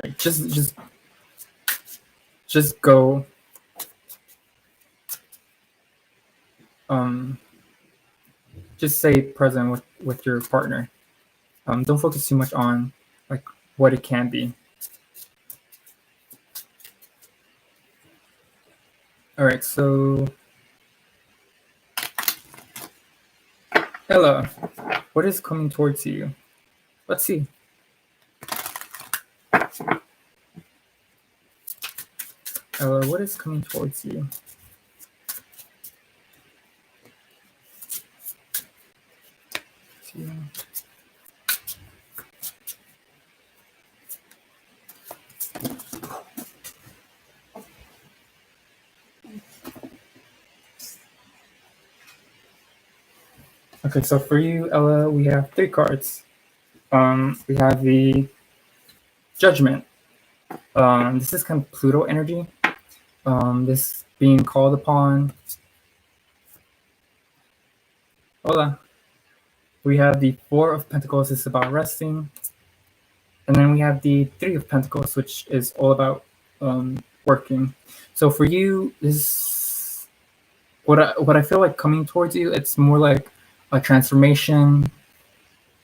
Like just go just stay present with your partner. Don't focus too much on like what it can be. All right, so Ella, what is coming towards you? Let's see. Ella, what is coming towards you? Okay, so for you, Ella, we have 3 cards. We have the Judgment. This is kind of Pluto energy. This being called upon. Hola. We have the 4 of Pentacles. It's about resting. And then we have the 3 of Pentacles, which is all about working. So for you, this what I feel like coming towards you, it's more like a transformation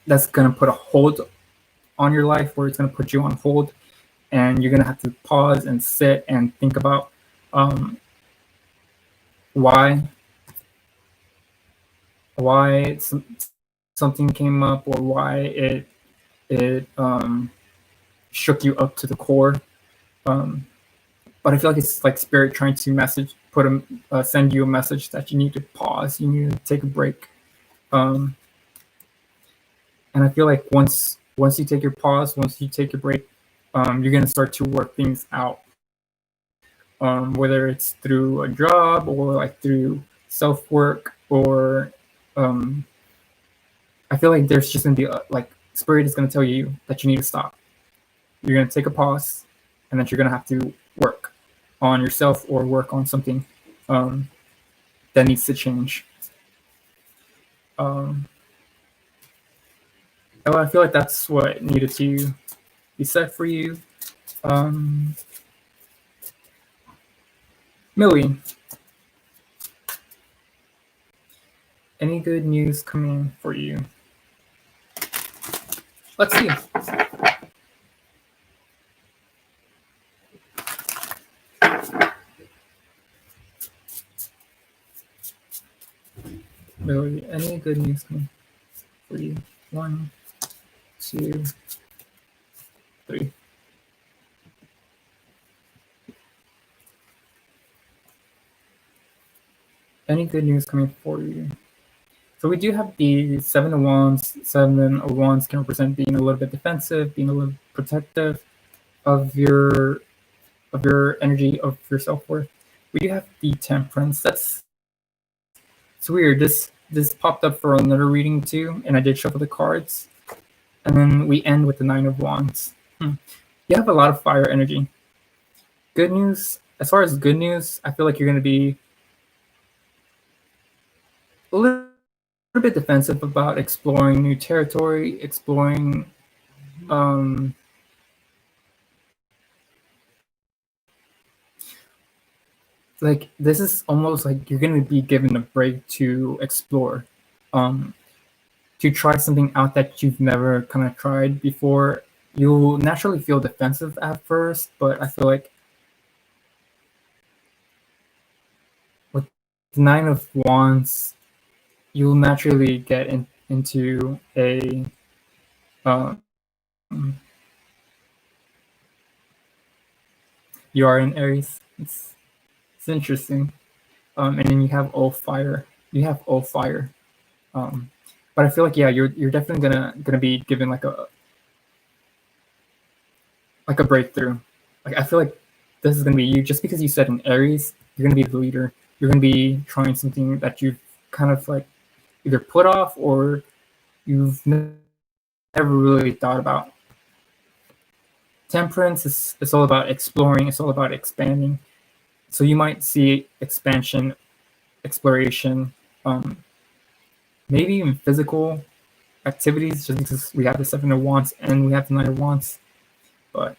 that's gonna put a hold on your life, where it's gonna put you on hold, and you're gonna have to pause and sit and think about why something came up, or why it shook you up to the core. But I feel like it's like spirit trying to send you a message that you need to pause, you need to take a break. And I feel like once you take your pause, once you take your break, you're gonna start to work things out. Whether it's through a job or like through self-work, or I feel like there's just gonna be like spirit is gonna tell you that you need to stop. You're gonna take a pause, and that you're gonna have to work on yourself or work on something that needs to change. I feel like that's what needed to be said for you. Millie, any good news coming for you? Let's see. Millie, any good news coming for you? 1, 2, 3. Any good news coming for you? So we do have the 7 of Wands. 7 of Wands can represent being a little bit defensive, being a little protective of your energy, of your self-worth. We do have the Temperance. It's weird. This popped up for another reading too, and I did shuffle the cards. And then we end with the 9 of Wands. You have a lot of fire energy. Good news. As far as good news, I feel like you're going to be a little bit defensive about exploring new territory, exploring like this is almost like you're going to be given a break to explore, to try something out that you've never kind of tried before, you'll naturally feel defensive at first, but I feel like with the Nine of Wands, you'll naturally get into a um, you are in Aries. It's interesting. And then you have all fire. You have all fire. But I feel like, yeah, you're definitely gonna be given like a breakthrough. Like I feel like this is gonna be you just because you said in Aries, you're gonna be the leader. You're gonna be trying something that you've kind of like either put off or you've never really thought about. Temperance is all about exploring. It's all about expanding. So you might see expansion, exploration, um, maybe even physical activities, just because we have the Seven of Wands and we have the Nine of Wands. But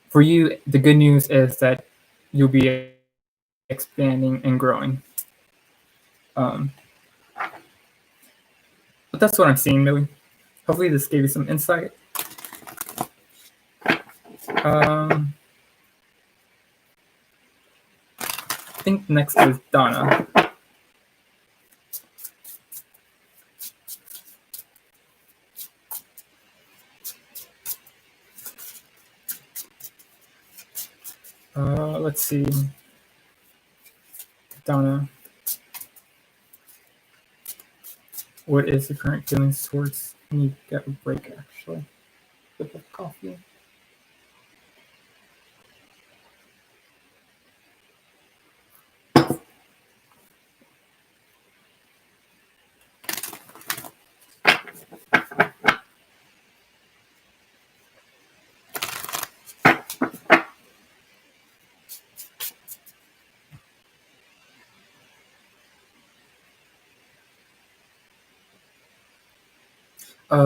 for you, the good news is that you'll be expanding and growing. But that's what I'm seeing, Millie. Hopefully this gave you some insight. I think next is Donna. Let's see. Donna. What is the current feelings towards? I need to get a break, actually. Sip of coffee.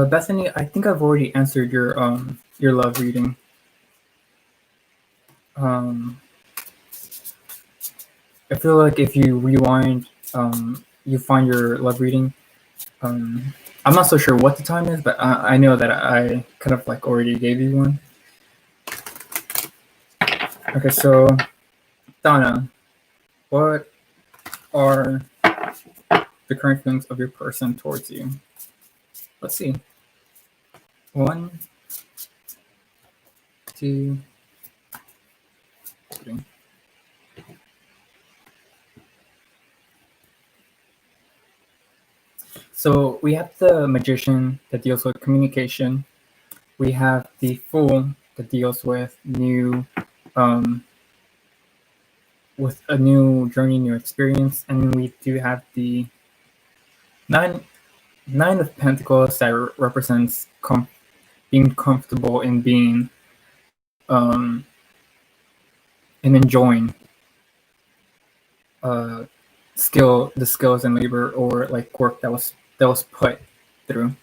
Bethany, I think I've already answered your love reading. I feel like if you rewind, you find your love reading. I'm not so sure what the time is, but I know that I kind of like already gave you one. Okay, so Donna, what are the current feelings of your person towards you? Let's see. 1, 2, 3. So we have the Magician that deals with communication. We have the Fool that deals with with a new journey, new experience, and we do have the Nine of Pentacles that represents being comfortable in being and enjoying the skills and labor or like work that was put through.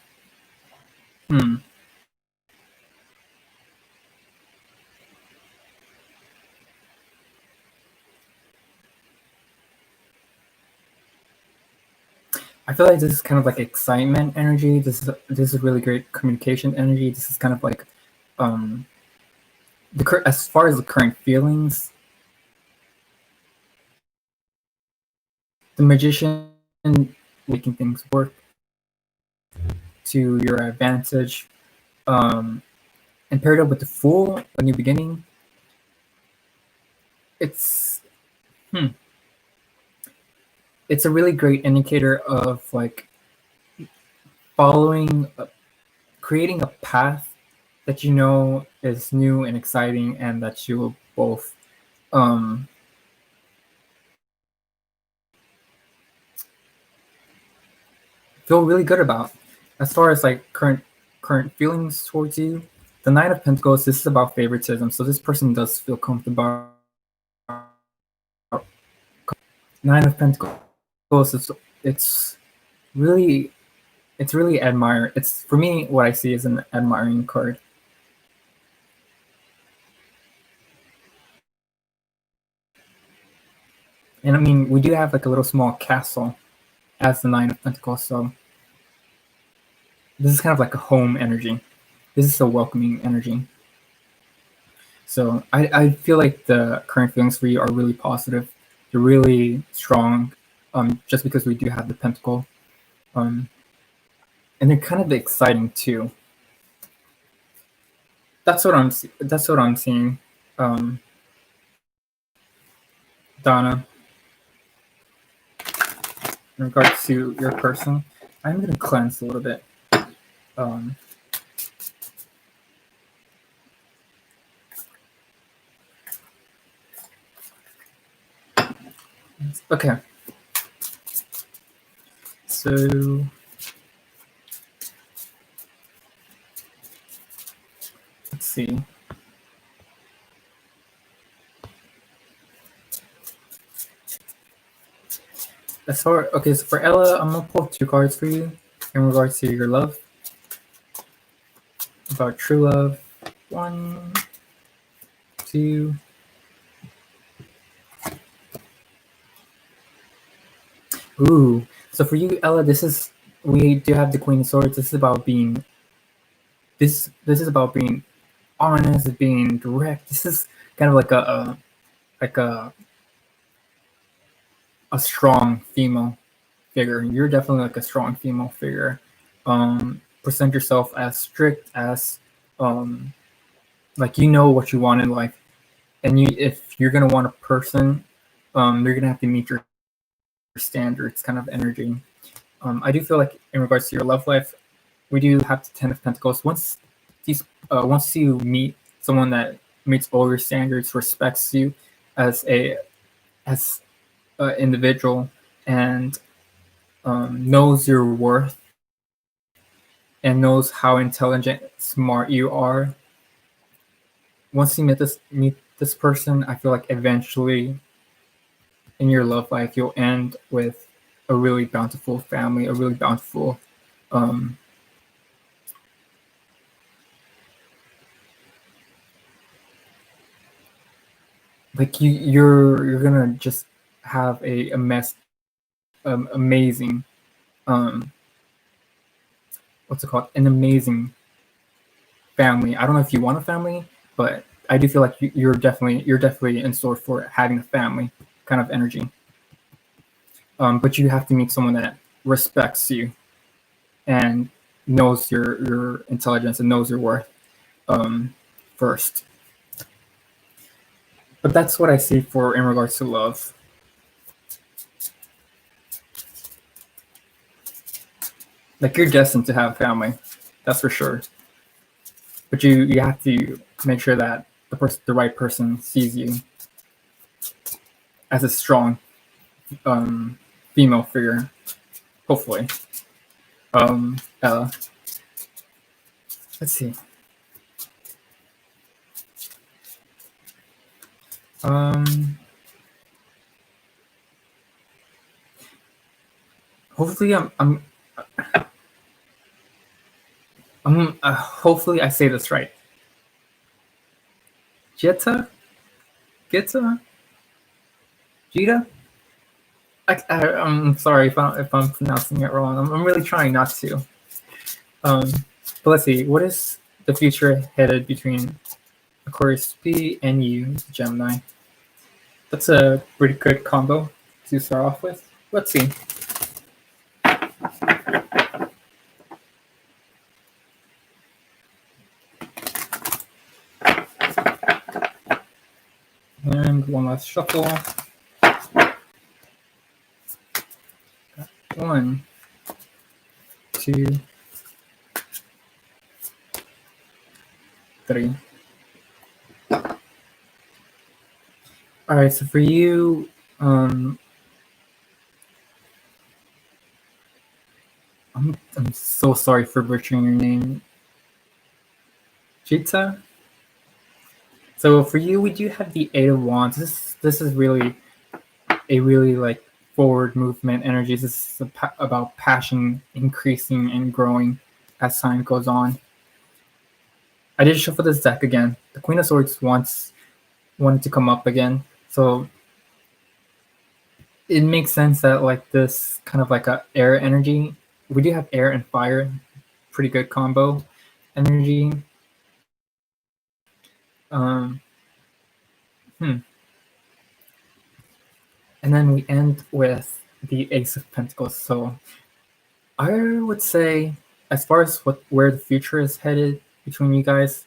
I feel like this is kind of like excitement energy. This is really great communication energy. This is kind of like as far as the current feelings, the Magician making things work to your advantage, and paired up with the Fool, a new beginning. It's it's a really great indicator of like creating a path that you know is new and exciting, and that you will both feel really good about. As far as like current feelings towards you, the Nine of Pentacles, this is about favoritism. So this person does feel comfortable. Nine of Pentacles is it's really admire. It's for me what I see is an admiring card. And I mean, we do have like a little small castle as the Nine of Pentacles, so this is kind of like a home energy. this is a welcoming energy. So I feel like the current feelings for you are really positive. They're really strong, just because we do have the pentacle. And they're kind of exciting too. That's what I'm seeing, Donna. In regards to your person, I'm gonna cleanse a little bit. Um, okay, so let's see. So for Ella, I'm gonna pull 2 cards for you in regards to your love, about true love. 1, 2. Ooh. So for you, Ella, we do have the Queen of Swords. This is about being this is about being honest, being direct. This is kind of like like a strong female figure. You're definitely like a strong female figure. Present yourself as strict as like you know what you want in life, and if you're gonna want a person, you're gonna have to meet your standards kind of energy. I do feel like in regards to your love life, we do have the Ten of Pentacles. Once you meet someone that meets all your standards, respects you as a individual, and knows your worth and knows how intelligent, smart you are. Once you meet this person, I feel like eventually in your love life you'll end with a really bountiful family, a really bountiful um, like you're gonna just have a mess amazing what's it called, an amazing family. I don't know if you want a family, but I do feel like you're definitely in store for having a family kind of energy. But you have to meet someone that respects you and knows your intelligence and knows your worth first. But that's what I see for in regards to love. Like you're destined to have a family, that's for sure. But you have to make sure that the right person sees you as a strong female figure, hopefully. Let's see. Hopefully hopefully I say this right. Jetta? Gitta? Jita? I'm sorry if I'm pronouncing it wrong. I'm really trying not to. But let's see. What is the future headed between Aquarius B and you, Gemini? That's a pretty good combo to start off with. Let's see. And one last shuffle. 1, 2, 3. All right, so for you, I'm so sorry for butchering your name. Jita? So for you, we do have the 8 of Wands. This is really a really like forward movement energy. This is about passion increasing and growing as time goes on. I did shuffle this deck again. The Queen of Swords wanted to come up again. So it makes sense that like this kind of like a air energy. We do have air and fire, pretty good combo. energy. Um, And then we end with the Ace of Pentacles. So I would say, as far as where the future is headed between you guys,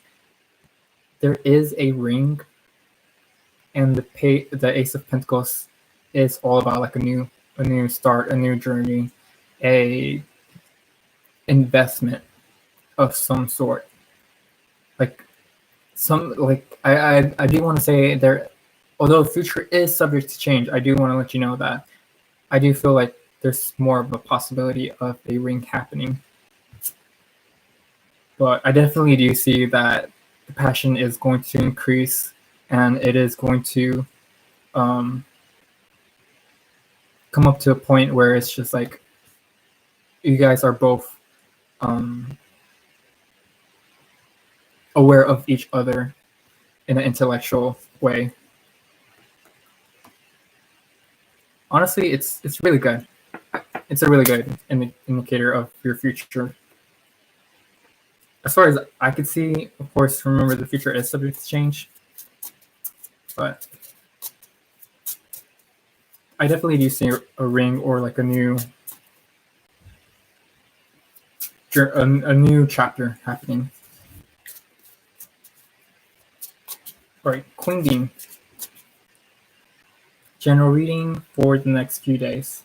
there is a ring, and the Ace of Pentacles is all about like a new start, a new journey, a investment of some sort. Like I do want to say there, although the future is subject to change, I do want to let you know that I do feel like there's more of a possibility of a ring happening. But I definitely do see that the passion is going to increase, and it is going to come up to a point where it's just like you guys are both aware of each other in an intellectual way. Honestly, it's really good. It's a really good indicator of your future. As far as I could see, of course, remember the future is subject to change, but I definitely do see a ring or like a new chapter happening. All right, Queen Bean. General reading for the next few days.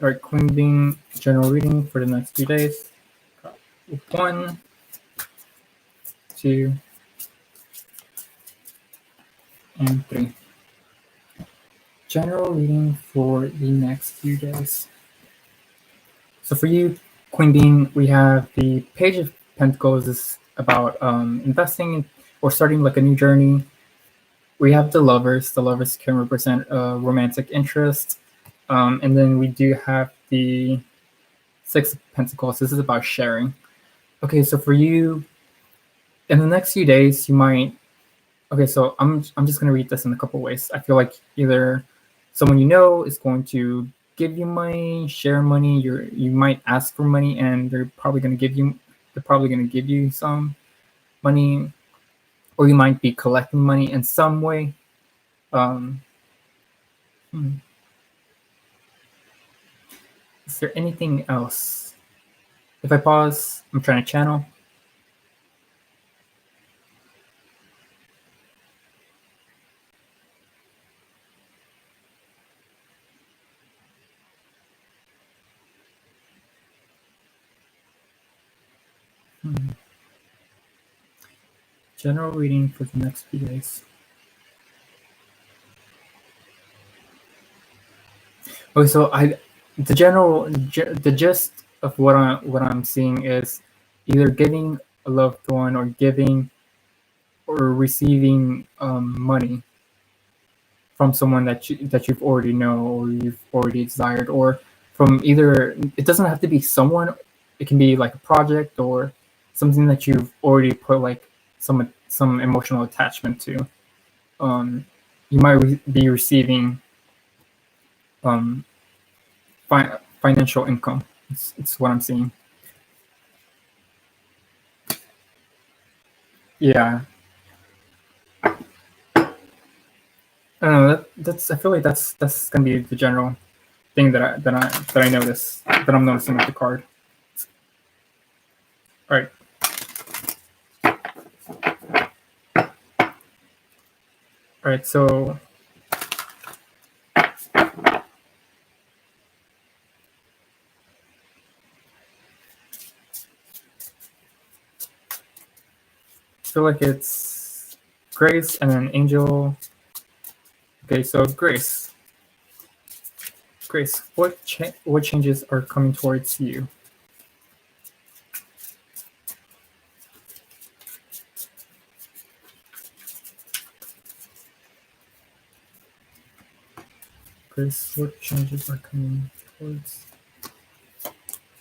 All right, Queen Bean, general reading for the next few days. 1, 2, and 3. General reading for the next few days. So for you, Queen Bean, we have the Page of Pentacles is about investing or starting like a new journey. We have the Lovers. The Lovers can represent a romantic interest. And then we do have the Six of Pentacles. This is about sharing. Okay, so for you, in the next few days, you might. Okay, so I'm just gonna read this in a couple ways. I feel like either someone you know is going to give you money, share money. You might ask for money, and they're probably gonna give you some money, or you might be collecting money in some way. Um, Is there anything else? If I pause, I'm trying to channel. General reading for the next few days. Okay, so the gist of what I'm seeing is either giving a loved one or giving or receiving money from someone that you've already know or you've already desired, or from either, it doesn't have to be someone, it can be like a project or something that you've already put like some emotional attachment to. You might be receiving um, financial income. It's what I'm seeing. Yeah. I don't know. I feel like that's gonna be the general thing that I notice that I'm noticing with the card. All right. All right. So I feel like it's Grace and then Angel. Okay, so Grace. Grace, what changes are coming towards you? Grace, what changes are coming towards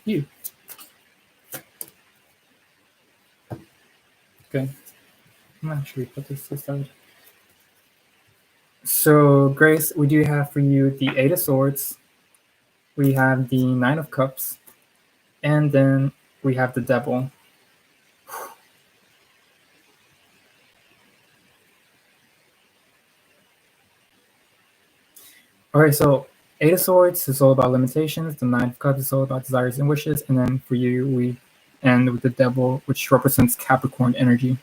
you? Okay. I'm gonna actually put this aside. So, Grace, we do have for you the Eight of Swords, we have the Nine of Cups, and then we have the Devil. All right, so Eight of Swords is all about limitations. The Nine of Cups is all about desires and wishes. And then for you, we end with the Devil, which represents Capricorn energy.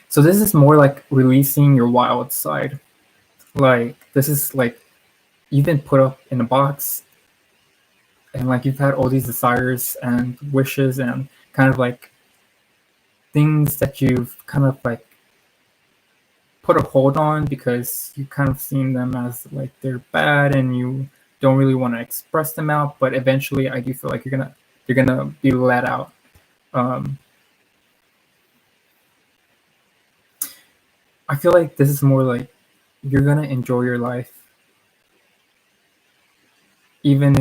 So this is more like releasing your wild side. Like this is like you've been put up in a box, and like you've had all these desires and wishes and kind of like things that you've kind of like put a hold on because you kind of seen them as like they're bad and you don't really want to express them out, but eventually I do feel like you're gonna be let out. I feel like this is more like you're gonna enjoy your life even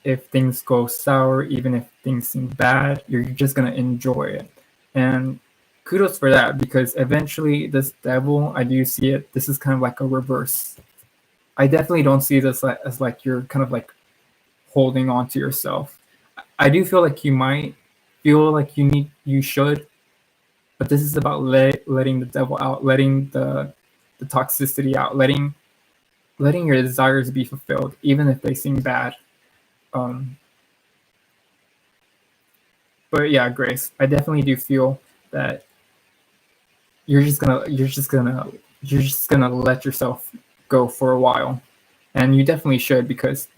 if things go sour, even if things seem bad, you're just gonna enjoy it. And kudos for that, because eventually this Devil, I do see it, this is kind of like a reverse. I definitely don't see this as like you're kind of like holding on to yourself. I do feel like you might feel like you should, but this is about letting the Devil out, letting the toxicity out, letting your desires be fulfilled, even if they seem bad. But yeah, Grace, I definitely do feel that you're just gonna let yourself go for a while, and you definitely should, because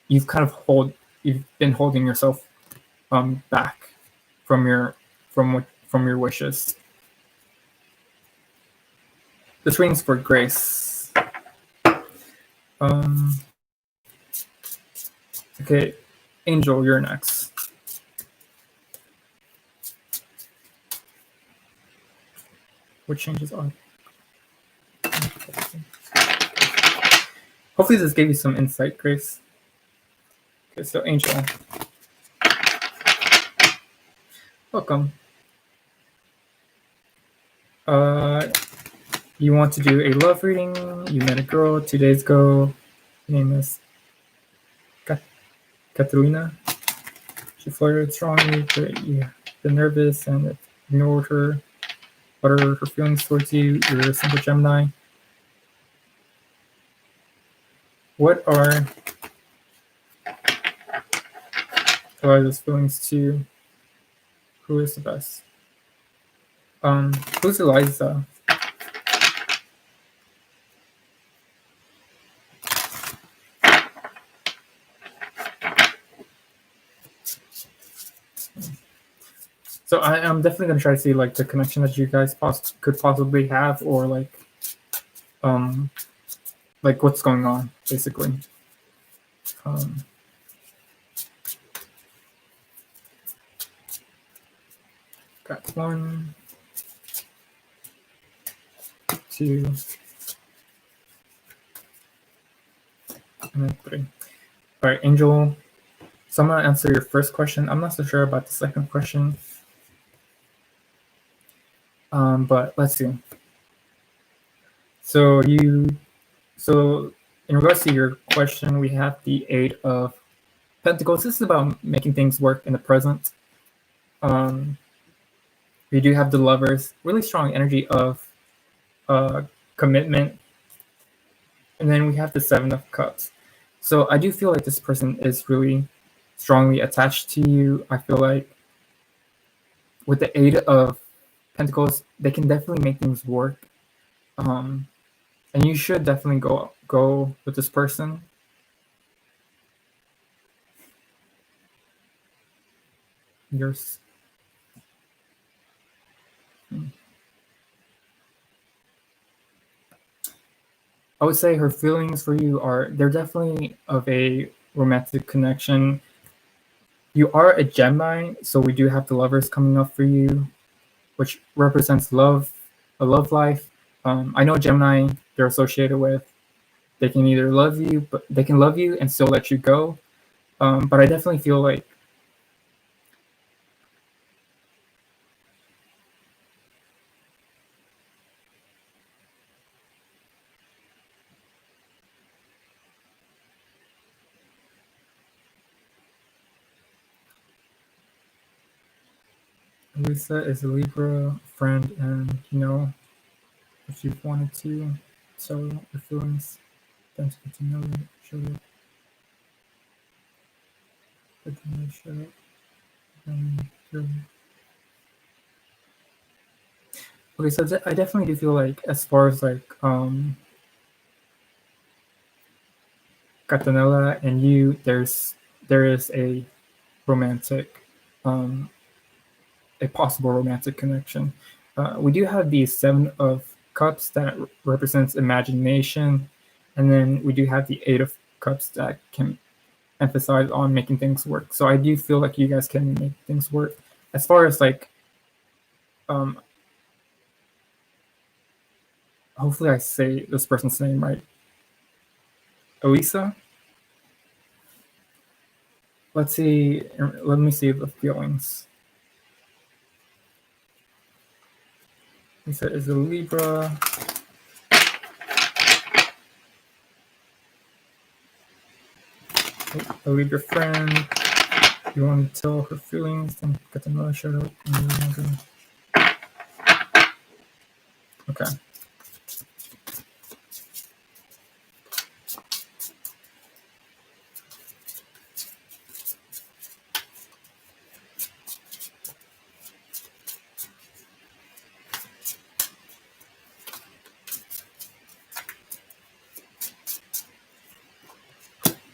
you've been holding yourself back from your wishes. This reading's for Grace. Okay, Angel, you're next. What changes are? Hopefully this gave you some insight, Grace. Okay, so Angel. Welcome. You want to do a love reading. You met a girl 2 days ago. Her name is Katerina. She flirted strongly, but you've been nervous and ignored her. What are her feelings towards you? You're a simple Gemini. What are those feelings to you? Who is the best? Who's Eliza? So I'm definitely gonna try to see like the connection that you guys could possibly have, or like what's going on, basically. Got 1, 2, and then 3. All right, Angel. So I'm gonna answer your first question. I'm not so sure about the second question. But let's see. So in regards to your question, we have the 8 of Pentacles. This is about making things work in the present. We do have the Lovers, really strong energy of commitment. And then we have the 7 of Cups. So I do feel like this person is really strongly attached to you. I feel like with the 8 of Pentacles, they can definitely make things work. And you should definitely go with this person. Yours. I would say her feelings for you they're definitely of a romantic connection. You are a Gemini, so we do have the Lovers coming up for you, which represents love, a love life. I know Gemini, they're associated with, they can either love you, but they can love you and still let you go. But I definitely feel like Lisa is a Libra friend, and if you wanted to tell your feelings, then get to know it, show it, get to know it, show it, and okay, so I definitely do feel like, as far as like Catanella and you, there is a romantic, a possible romantic connection. We do have the Seven of Cups that represents imagination, and then we do have the Eight of Cups that can emphasize on making things work. So I do feel like you guys can make things work. As far as like, hopefully I say this person's name right, Elisa. Let's see. Let me see the feelings. Lisa is a Libra. A Libra friend. You want to tell her feelings, then get to know her, shout out. Okay.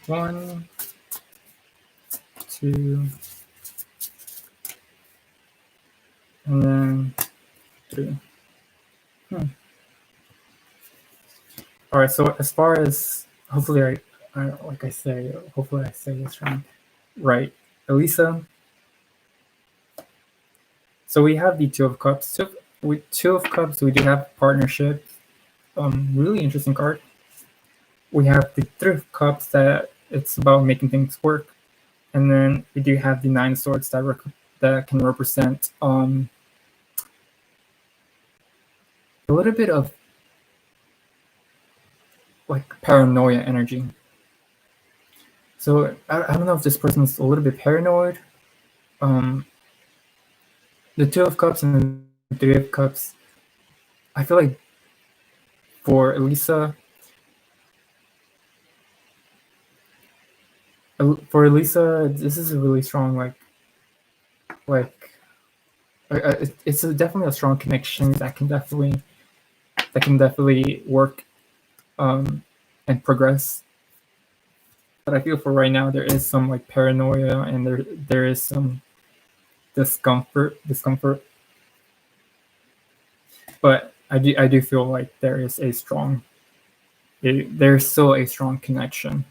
One, two, and then three. All right. So as far as, hopefully hopefully I say this right, Elisa. So we have the Two of Cups. With Two of Cups, we do have partnership. Really interesting card. We have the Three of Cups that it's about making things work, and then we do have the Nine of Swords that can represent a little bit of like paranoia energy. So I don't know if this person's a little bit paranoid. The Two of Cups and the Three of Cups, I feel like for Elisa, this is a really strong it's definitely a strong connection that can definitely work and progress. But I feel for right now there is some like paranoia, and there is some discomfort. But I do feel like there's still a strong connection.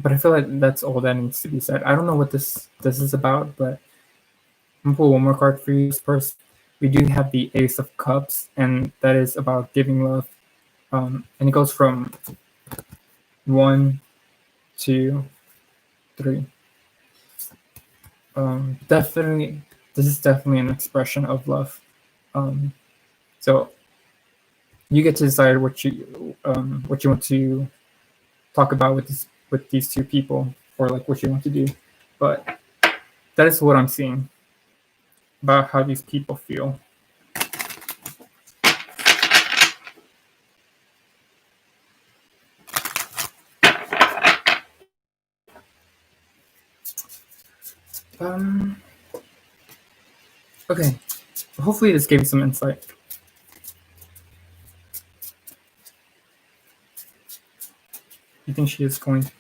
But I feel like that's all that needs to be said. I don't know what this is about, but I'm gonna pull one more card for you first. We do have the Ace of Cups, and that is about giving love. And it goes from 1, 2, 3. Definitely, this is definitely an expression of love. So you get to decide what you want to talk about with these two people, or like what you want to do. But that is what I'm seeing about how these people feel. Okay, hopefully this gave you some insight. You think she is going to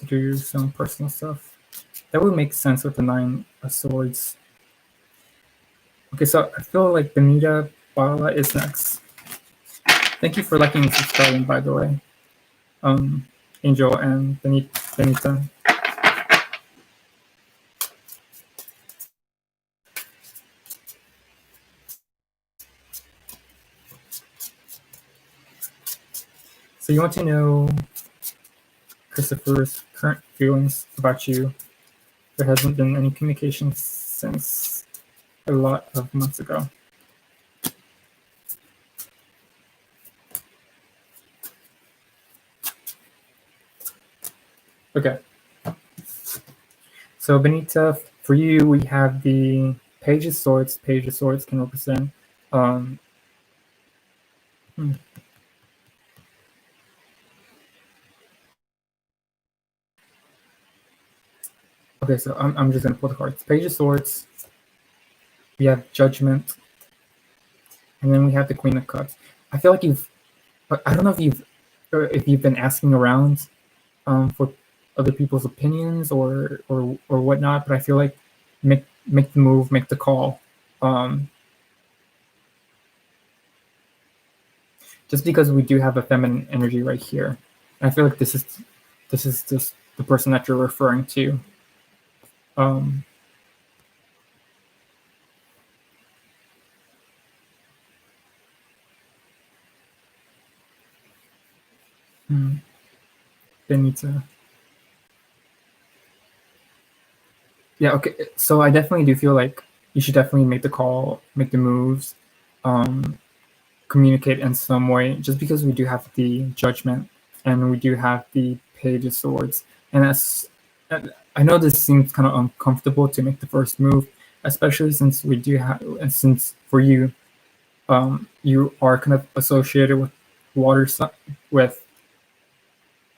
do some personal stuff? That would make sense with the Nine of Swords. Okay, so I feel like Benita Bala is next. Thank you for liking and subscribing, by the way. Angel and Benita. So you want to know Christopher's current feelings about you. There hasn't been any communication since a lot of months ago. Okay. So Benita, for you, we have the Page of Swords. Page of Swords can represent. Um, hmm. Okay, so I'm just gonna pull the cards. Page of Swords. We have Judgment, and then we have the Queen of Cups. I feel like I don't know if you've been asking around for other people's opinions or whatnot, but I feel like make the move, make the call. Um, just because we do have a feminine energy right here, and I feel like this is just the person that you're referring to. Um, they need to. Yeah, okay. So I definitely do feel like you should definitely make the call, make the moves, um, communicate in some way. Just because we do have the Judgment and we do have the Page of Swords, and I know this seems kind of uncomfortable to make the first move, especially since we do have, and since for you, you are kind of associated with water with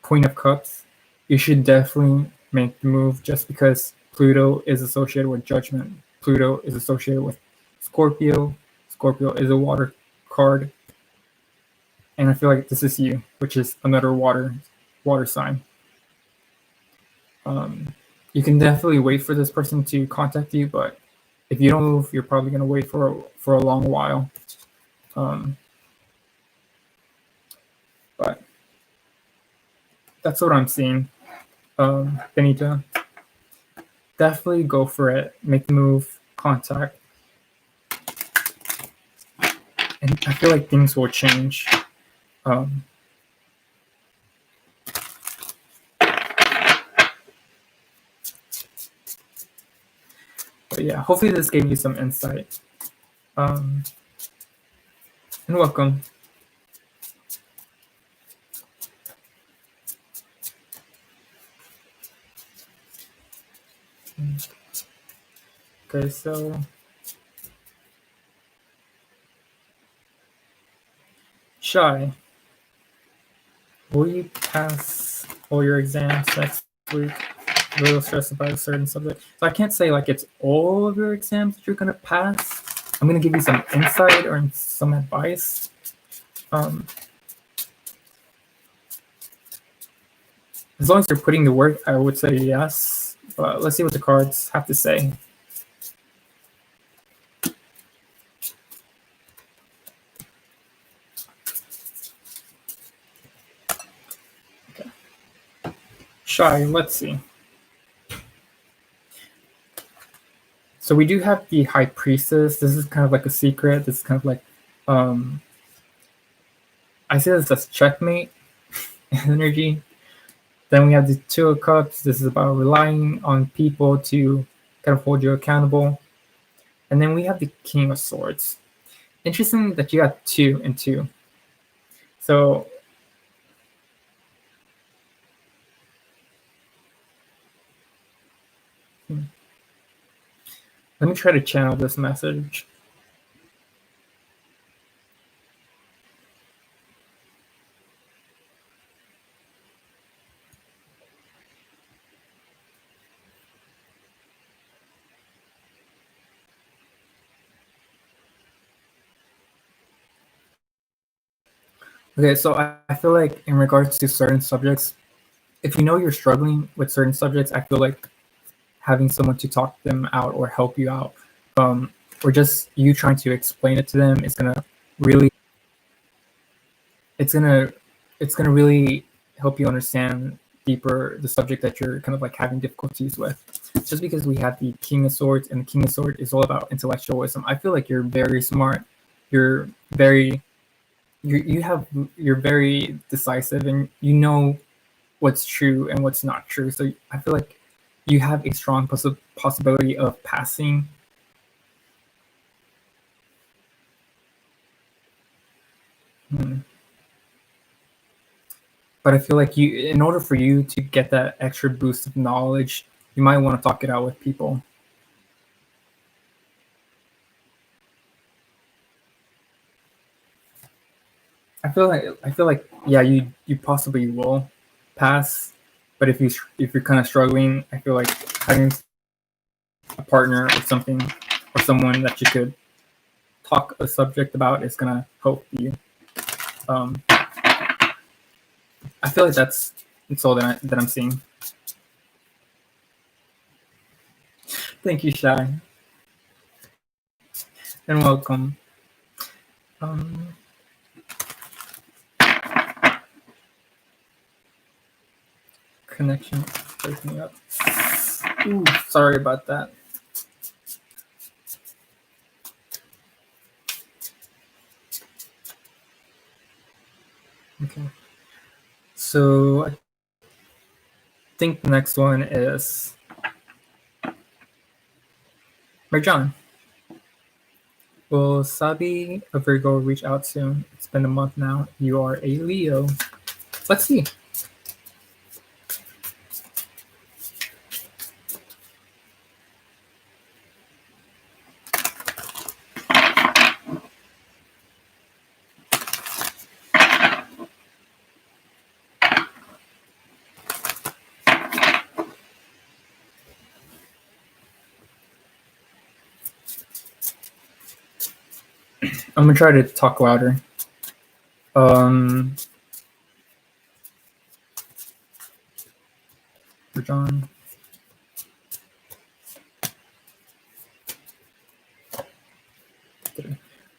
Queen of Cups. You should definitely make the move just because Pluto is associated with Judgment. Pluto is associated with Scorpio. Scorpio is a water card, and I feel like this is you, which is another water sign. Um, you can definitely wait for this person to contact you, but if you don't move, you're probably going to wait for a long while. Um, but that's what I'm seeing. Benita, definitely go for it. Make the move, contact, and I feel like things will change. Um, but yeah, hopefully this gave you some insight. And welcome. Okay, so Shy, will you pass all your exams next week? A little stressed about a certain subject. So I can't say like it's all of your exams that you're gonna pass. I'm gonna give you some insight or some advice. Um, as long as you're putting the work, I would say yes. But let's see what the cards have to say. Okay. Shy, let's see. So we do have the High Priestess. This is kind of like a secret. This is kind of like, I see this as checkmate energy. Then we have the Two of Cups. This is about relying on people to kind of hold you accountable. And then we have the King of Swords. Interesting that you got 2 and 2. So let me try to channel this message. Okay, so I feel like in regards to certain subjects, if you know you're struggling with certain subjects, I feel like having someone to talk them out or help you out, or just you trying to explain it to them is gonna really, it's gonna it's gonna really help you understand deeper the subject that you're kind of like having difficulties with. Just because we have the King of Swords, and the King of Swords is all about intellectual wisdom. I feel like you're very smart. You're very you're very decisive, and you know what's true and what's not true. So I feel like you have a strong possibility of passing. Hmm. but I feel like in order for you to get that extra boost of knowledge, you might want to talk it out with people. I feel like yeah, you possibly will pass, but if you're kind of struggling, I feel like having a partner or something or someone that you could talk a subject about is gonna help you. I feel like that's all that I'm seeing. Thank you, Shy, and welcome. Um, Connection breaking up. Ooh, sorry about that. Okay. So I think the next one is Marjan. Will Sabi, a Virgo, reach out soon? It's been a month now. You are a Leo. Let's see. I'm gonna try to talk louder. Marjan.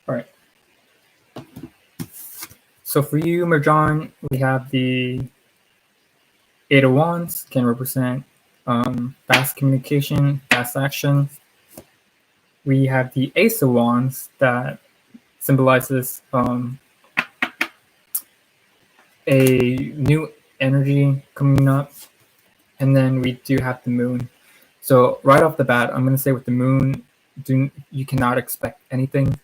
All right. So for you, Marjan, we have the Eight of Wands, can represent fast communication, fast action. We have the Ace of Wands that symbolizes a new energy coming up. And then we do have the Moon. So right off the bat, I'm going to say with the Moon, you cannot expect anything.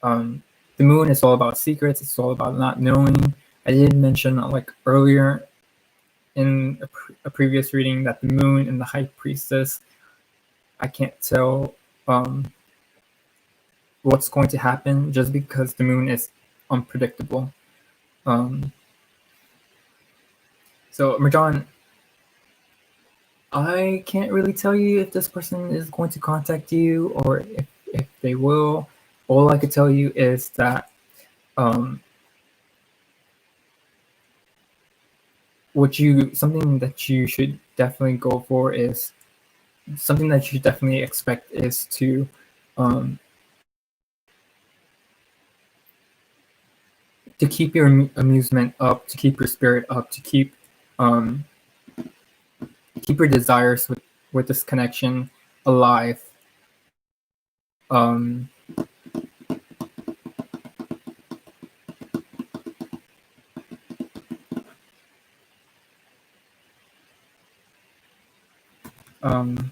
The Moon is all about secrets. It's all about not knowing. I did mention like earlier in a previous reading that the Moon and the High Priestess, I can't tell what's going to happen just because the Moon is unpredictable. So Marjan, I can't really tell you if this person is going to contact you or if they will. All I could tell you is that something that you should definitely go for is something that you definitely expect is to keep your amusement up, to keep your spirit up, to keep your desires with this connection alive. Um, um,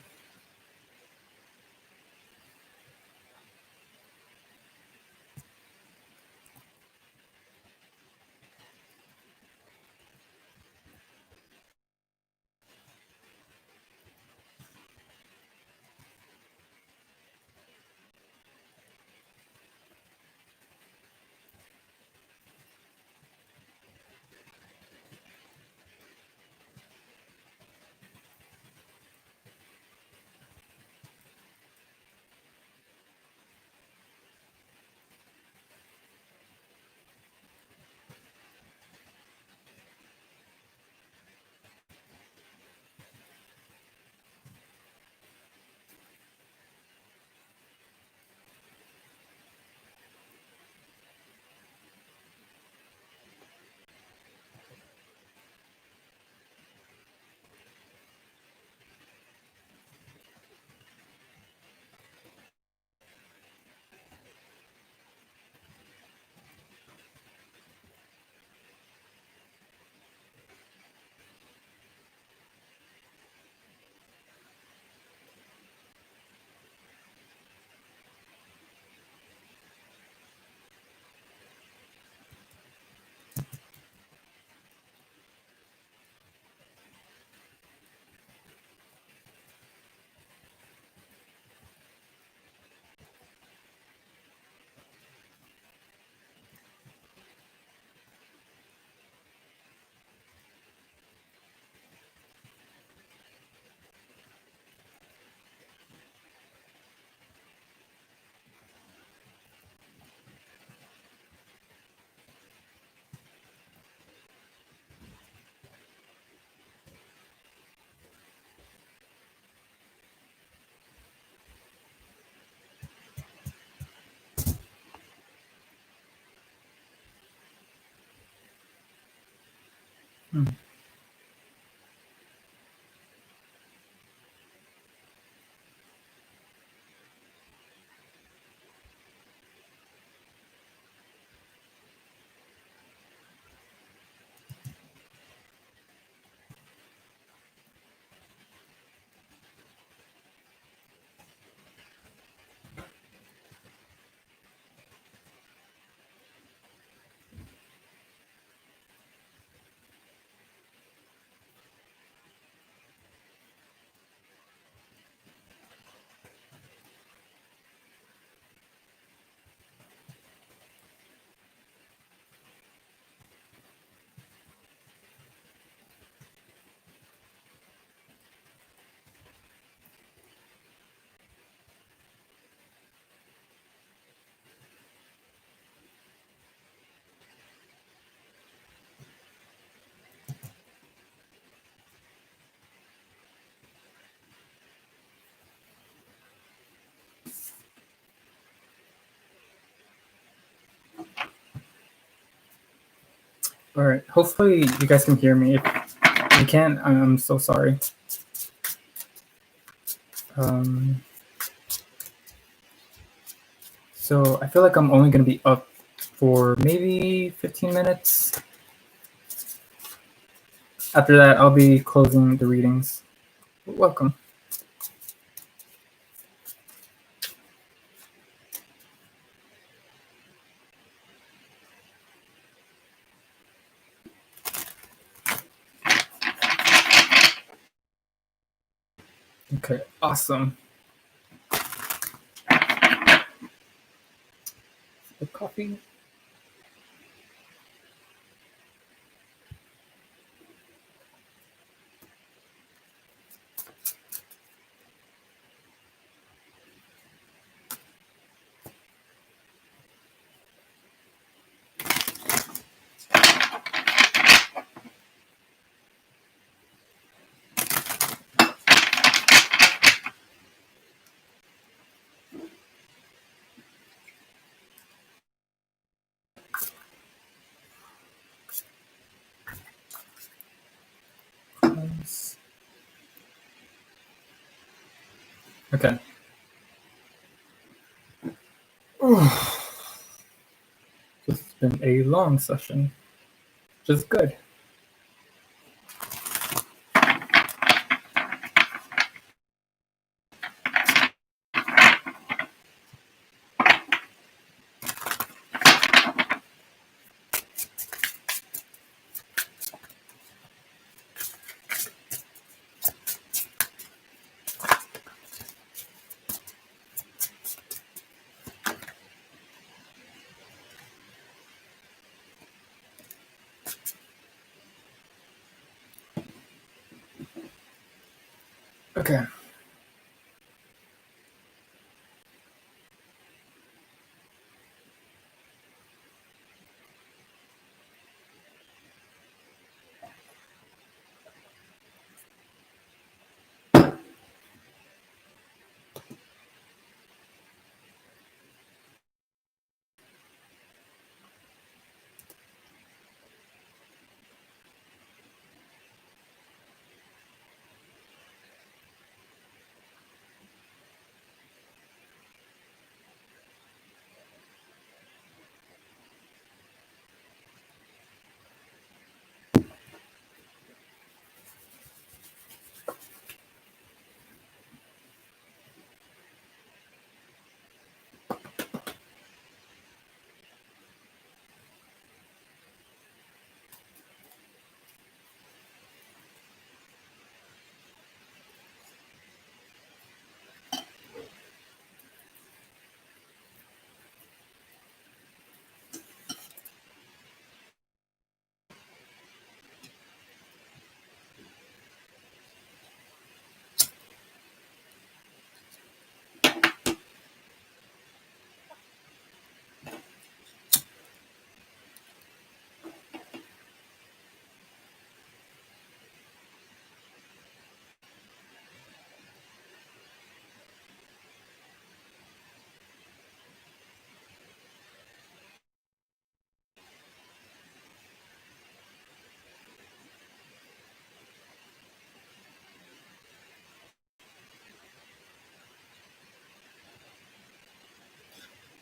Hmm. All right. Hopefully, you guys can hear me. If you can't, I'm so sorry. So I feel like I'm only going to be up for maybe 15 minutes. After that, I'll be closing the readings. Welcome. Okay, awesome. The coffee. Okay. This has been a long session, which is good. Okay.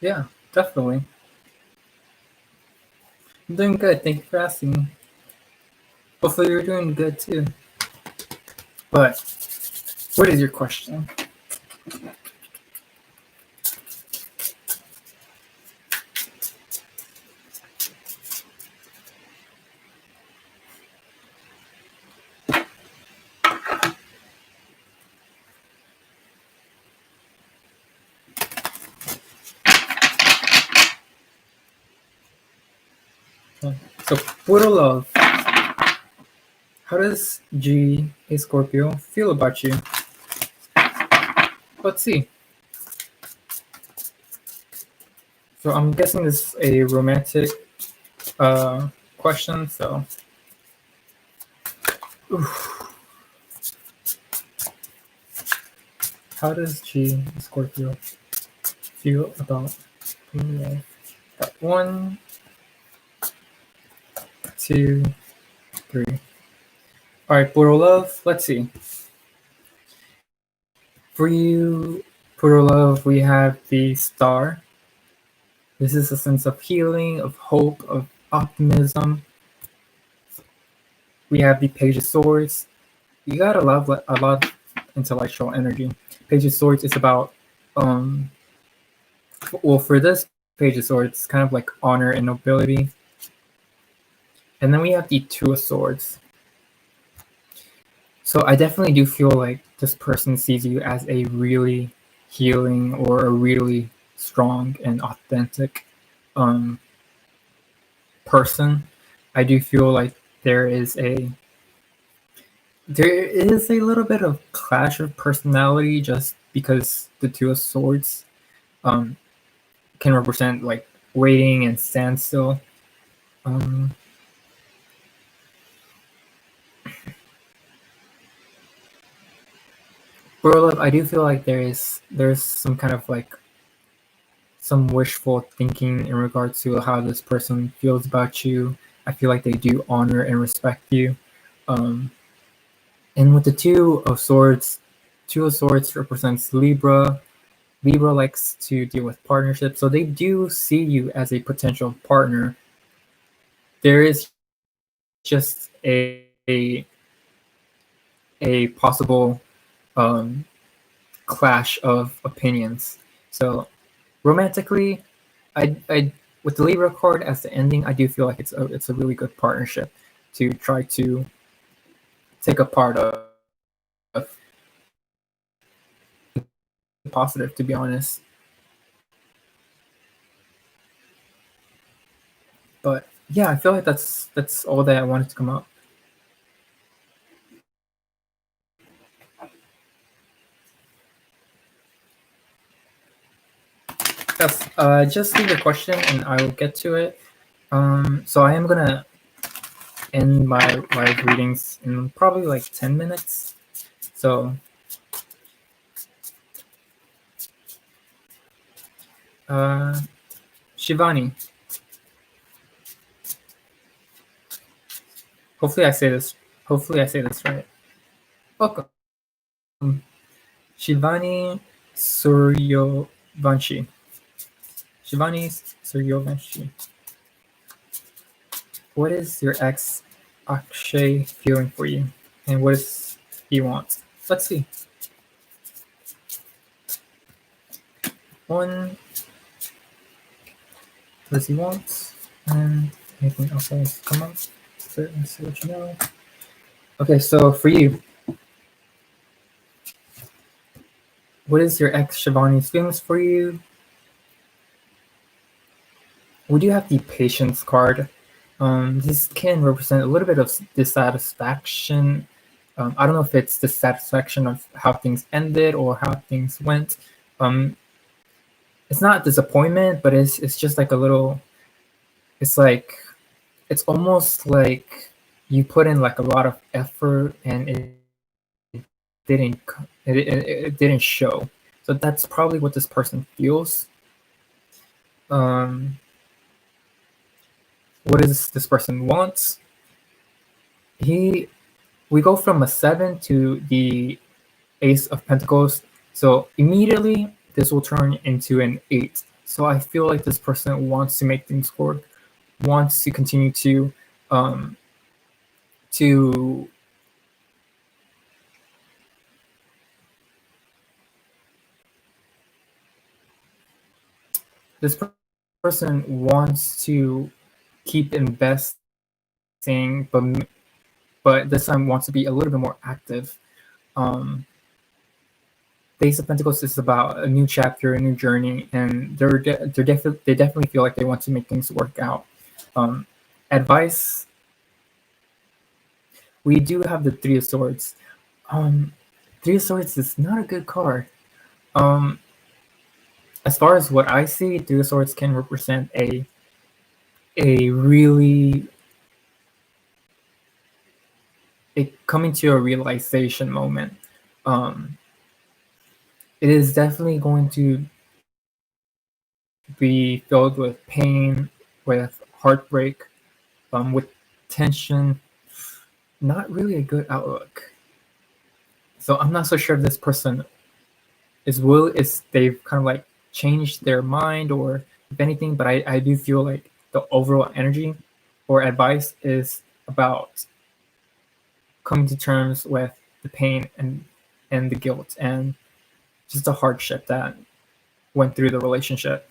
Yeah, definitely. I'm doing good. Thank you for asking. Hopefully you're doing good too. But what is your question? Okay. So, Puro Love, how does G, a Scorpio, feel about you? Let's see. So, I'm guessing this is a romantic uh, question. So, oof. How does G, a Scorpio, feel about Puro Love? Got 1, 2, 3. All right, Puro Love, let's see. For you, Puro Love, we have the Star. This is a sense of healing, of hope, of optimism. We have the Page of Swords. You got a lot of intellectual energy. Page of Swords is about, um, well, for this Page of Swords, it's kind of like honor and nobility. And then we have the Two of Swords. So I definitely do feel like this person sees you as a really healing or a really strong and authentic um, person. I do feel like there is a little bit of clash of personality just because the Two of Swords um, can represent like waiting and standstill. Um, Love, I do feel like there's some kind of like some wishful thinking in regards to how this person feels about you. I feel like they do honor and respect you. Um, and with the Two of Swords represents Libra. Libra likes to deal with partnerships, so they do see you as a potential partner. There is just a possible um, clash of opinions. So romantically, I with the Libra card as the ending, I do feel like it's a really good partnership to try to take a part of positive. To be honest, but yeah, I feel like that's all that I wanted to come up. Yes, just leave a question and I will get to it. So I am gonna end my live readings in probably like 10 minutes. So, uh, Shivani, hopefully I say this. Hopefully I say this right. Welcome, Shivani Suryovanshi. Shivani Suryovanshi. What is your ex Akshay feeling for you, and what does he want? Let's see. 1, what does he want? And anything else that wants to come up? Certainly see what you know. Okay, so for you, what is your ex Shivani's feelings for you? We do have the patience card. This can represent a little bit of dissatisfaction. I don't know if it's dissatisfaction of how things ended or how things went. Um, it's not disappointment, but it's just like a little. It's like it's almost like you put in like a lot of effort and it didn't it didn't show. So that's probably what this person feels. Um, what does this person wants? He we go from a 7 to the Ace of Pentacles. So immediately this will turn into an 8. So I feel like this person wants to make things work, wants to continue um, to this person wants to keep investing, but this time wants to be a little bit more active. Um, Ace of Pentacles is about a new chapter, a new journey, and they definitely feel like they want to make things work out. Advice: we do have the Three of Swords. Three of Swords is not a good card. As far as what I see, Three of Swords can represent a really coming to a realization moment. It is definitely going to be filled with pain, with heartbreak, with tension. Not really a good outlook. So I'm not so sure if this person is they've kind of like changed their mind or if anything, but I do feel like the overall energy or advice is about coming to terms with the pain and the guilt and just the hardship that went through the relationship.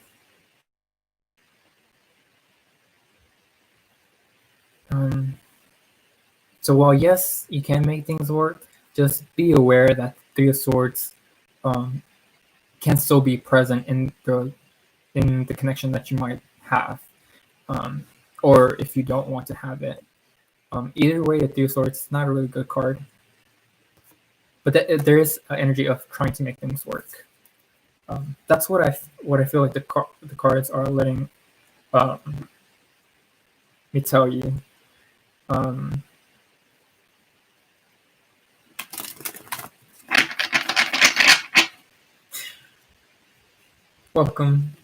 So while yes, you can make things work, just be aware that Three of Swords can still be present in the connection that you might have, or if you don't want to have it. Either way, the Three of Swords is not a really good card, but there is an energy of trying to make things work. That's what I feel like the cards are letting me tell you. Welcome.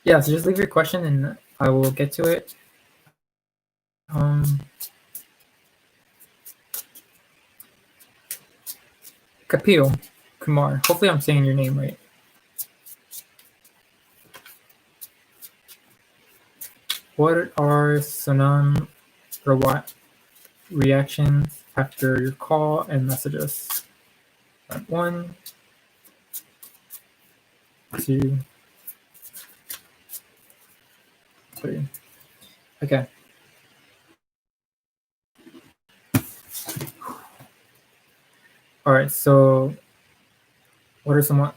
Yeah, so just leave your question and I will get to it. Kapil Kumar. Hopefully I'm saying your name right. What are Sonam reactions after your call and messages? 1, 2, 3. Okay. All right. So, what is the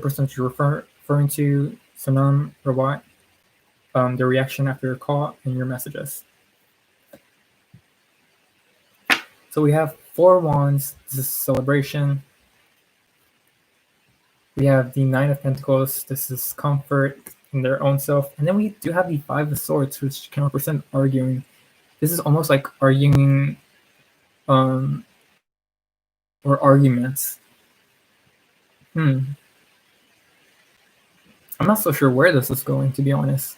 person that you're referring to? Sonam Rawat. The reaction after your call and your messages. So we have 4 wands. This is celebration. We have the 9 of Pentacles. This is comfort in their own self. And then we do have the 5 of Swords, which can represent arguing. This is almost like arguing or arguments. I'm not so sure where this is going, to be honest.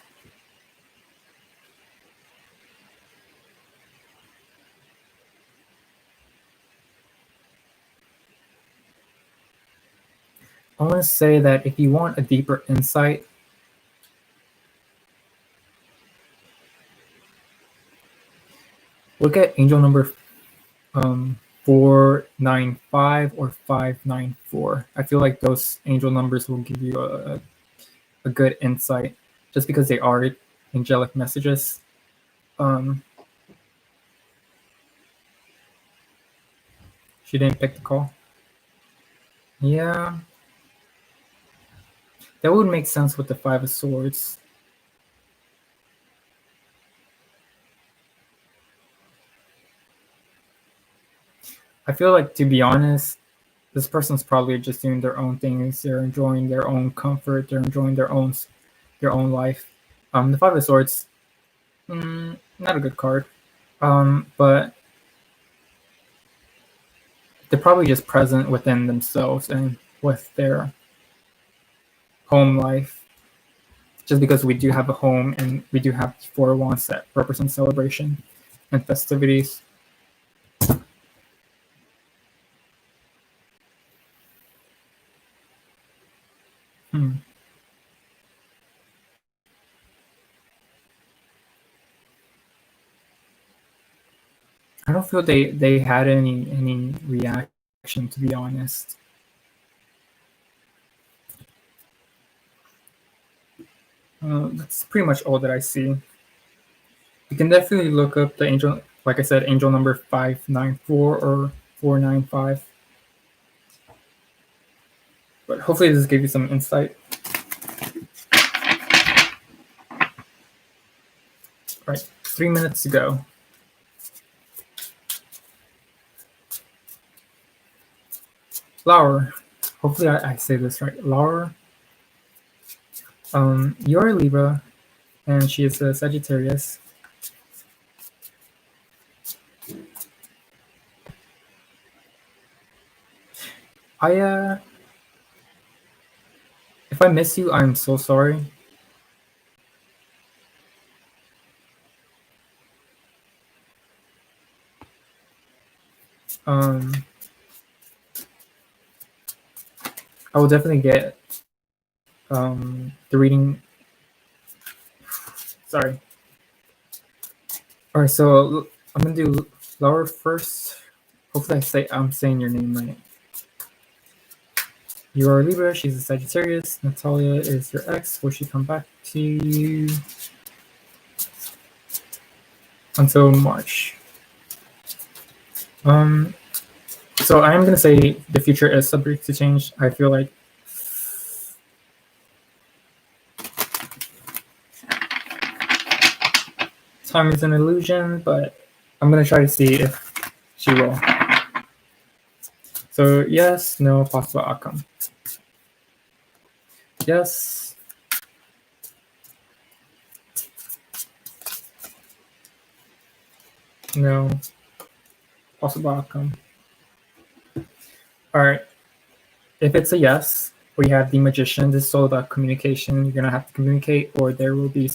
I want to say that if you want a deeper insight, look at angel number 495 or 594. I feel like those angel numbers will give you a good insight just because they are angelic messages. She didn't pick the call. Yeah. That would make sense with the 5 of Swords. I feel like, to be honest, this person's probably just doing their own things. They're enjoying their own comfort. They're enjoying their own life. The 5 of Swords, not a good card. But they're probably just present within themselves and with their home life. Just because we do have a home and we do have 4 wands that represent celebration and festivities. Hmm. I don't feel they had any reaction, to be honest. That's pretty much all that I see. You can definitely look up the angel, like I said, angel number 594 or 495. But hopefully this gave you some insight. All right, 3 minutes to go. Laura, hopefully I say this right. Laura, you're a Libra, and she is a Sagittarius. I if I miss you, I'm so sorry. Um, I will definitely get the reading. Sorry. All right, so I'm gonna do Laura first. Hopefully, I'm saying your name right. You are a Libra. She's a Sagittarius. Natalia is your ex. Will she come back to you until March? So I am gonna say the future is subject to change. I feel like time is an illusion, but I'm gonna try to see if she will. So yes, no, possible outcome. Yes. No. Possible outcome. All right. If it's a yes, we have the Magician. This is all about communication. You're gonna have to communicate, or there will be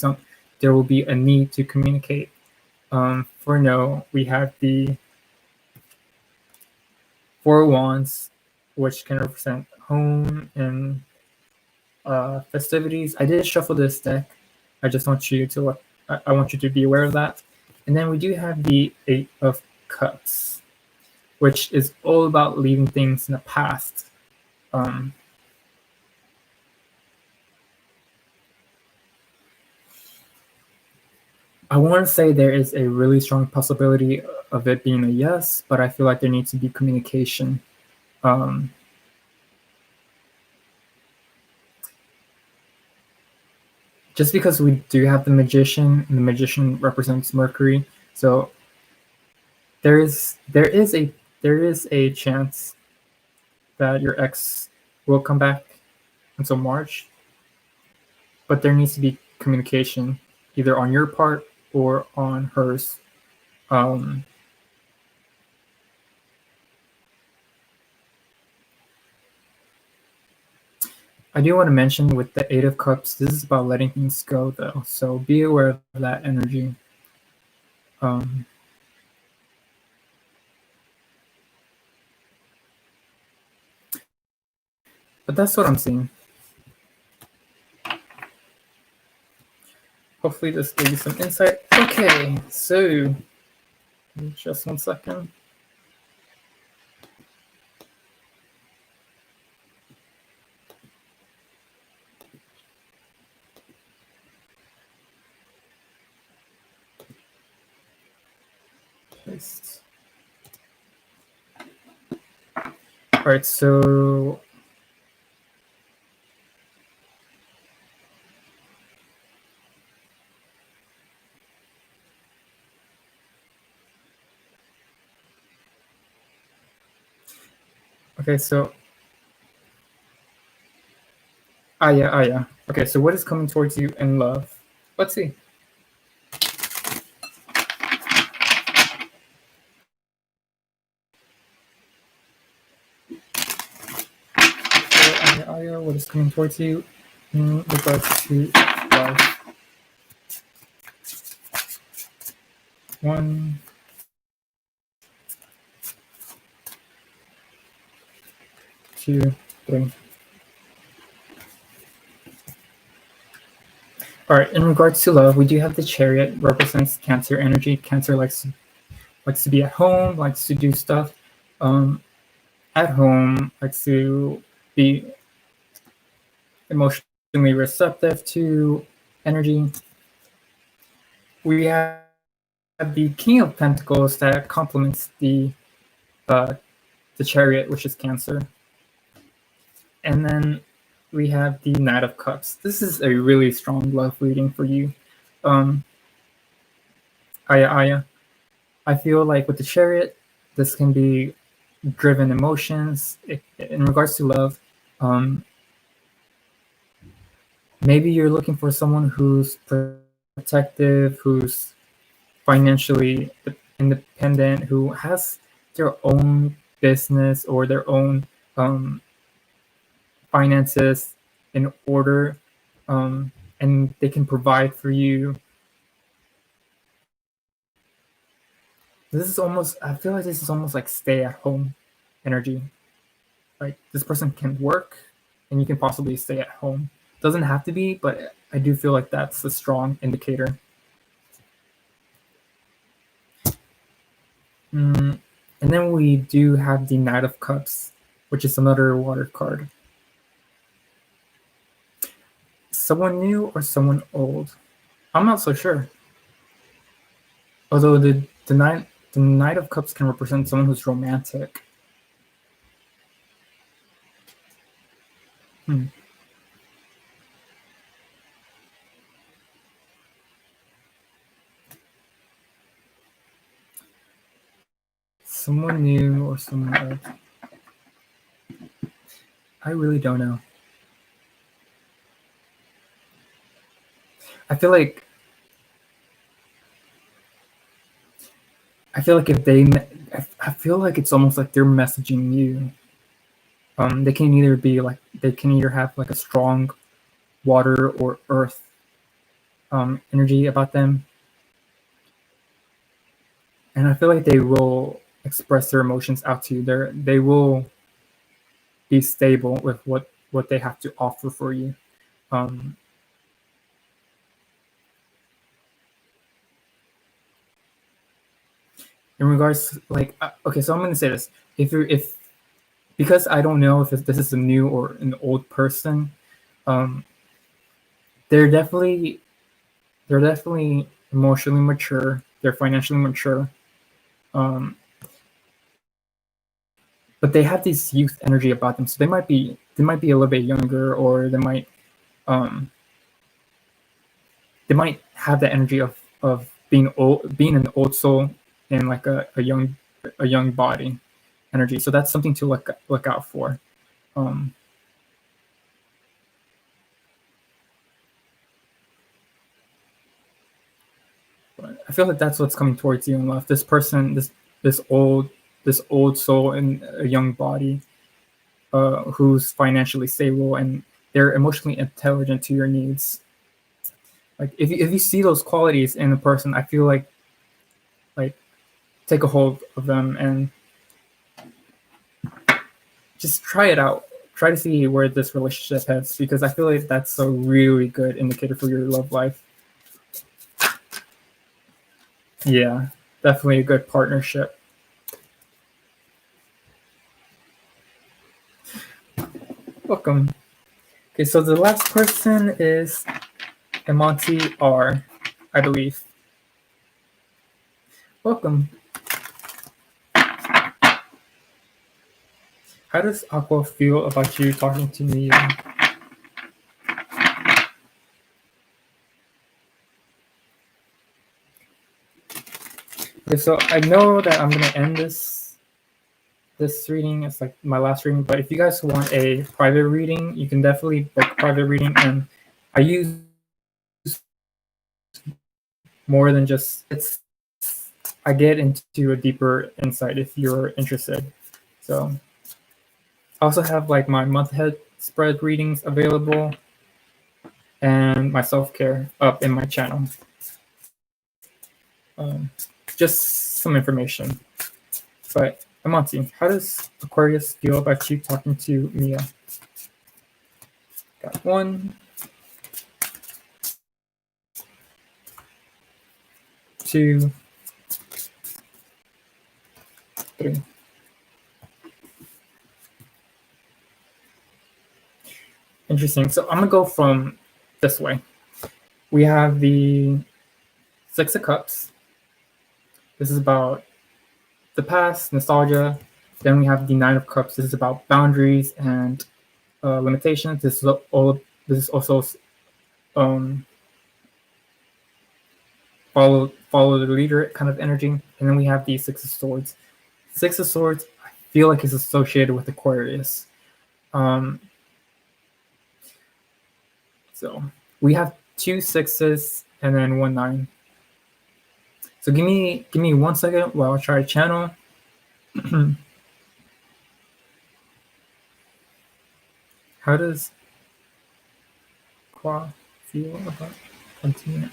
a need to communicate. For no, we have the Four of Wands, which can represent home and festivities. I did shuffle this deck. I just want you to look. I want you to be aware of that. And then we do have the Eight of Cups, which is all about leaving things in the past. I want to say there is a really strong possibility of it being a yes, but I feel like there needs to be communication. Just because we do have the Magician, and the Magician represents Mercury, so there is a chance that your ex will come back until March, but there needs to be communication either on your part or on hers. I do want to mention with the Eight of Cups, this is about letting things go, though. So be aware of that energy. But that's what I'm seeing. Hopefully this gave you some insight. Okay, so just 1 second. Paste. All right, so okay, so yeah. Okay, so what is coming towards you in love? Let's see. So, Aya, what is coming towards you in regards to love? 1, 2, 3. All right, in regards to love, we do have the Chariot, represents Cancer energy. Cancer likes to be at home, likes to do stuff at home, likes to be emotionally receptive to energy. We have the King of Pentacles that complements the Chariot, which is Cancer. And then we have the Knight of Cups. This is a really strong love reading for you. Aya. I feel like with the Chariot, this can be driven emotions. In regards to love, maybe you're looking for someone who's protective, who's financially independent, who has their own business or their own finances in order, and they can provide for you. I feel like this is almost like stay at home energy. Like this person can work and you can possibly stay at home. Doesn't have to be, but I do feel like that's a strong indicator. And then we do have the Knight of Cups, which is another water card. Someone new or someone old? I'm not so sure. Although the Knight of Cups can represent someone who's romantic. Someone new or someone old? I really don't know. I feel like if they, I feel like it's almost like they're messaging you. They can either have like a strong water or earth energy about them, and I feel like they will express their emotions out to you. They will be stable with what they have to offer for you. In regards, okay, so I'm going to say this: because I don't know if this is a new or an old person, they're definitely emotionally mature. They're financially mature, but they have this youth energy about them. So they might be a little bit younger, or they might have the energy of being an old soul in like a young body energy. So that's something to look out for. But I feel like that's what's coming towards you in love. This person, this old soul in a young body, who's financially stable and they're emotionally intelligent to your needs. Like if you see those qualities in a person, I feel like take a hold of them and just try it out. Try to see where this relationship heads, because I feel like that's a really good indicator for your love life. Yeah, definitely a good partnership. Welcome. Okay, so the last person is Amonti R, I believe. Welcome. How does Aqua feel about you talking to me? Okay, so I know that I'm gonna end this reading. It's like my last reading, but if you guys want a private reading, you can definitely book a private reading. And I use more than just I get into a deeper insight if you're interested. So I also have like my month ahead spread readings available and my self-care up in my channel. Just some information. But Amonti, how does Aquarius feel about you talking to Mia? Got 1, 2, 3. Interesting. So I'm gonna go from this way. We have the 6 of Cups. This is about the past, nostalgia. Then we have the 9 of Cups. This is about boundaries and limitations. This is also follow the leader kind of energy. And then we have the 6 of Swords. 6 of Swords, I feel like is associated with Aquarius. So we have 2 6s and then 1 9. So give me 1 second while I try to channel. How does Qua feel about continuing?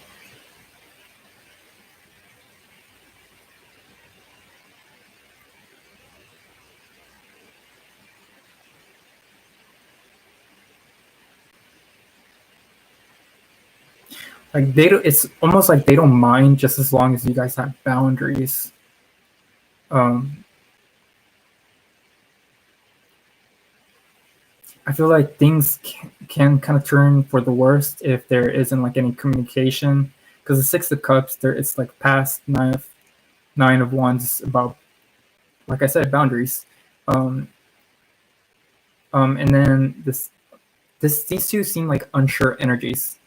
Like it's almost like they don't mind just as long as you guys have boundaries. I feel like things can kind of turn for the worst if there isn't like any communication. Because the 6 of Cups, it's like past 9 of Wands about, like I said, boundaries. And then these two seem like unsure energies.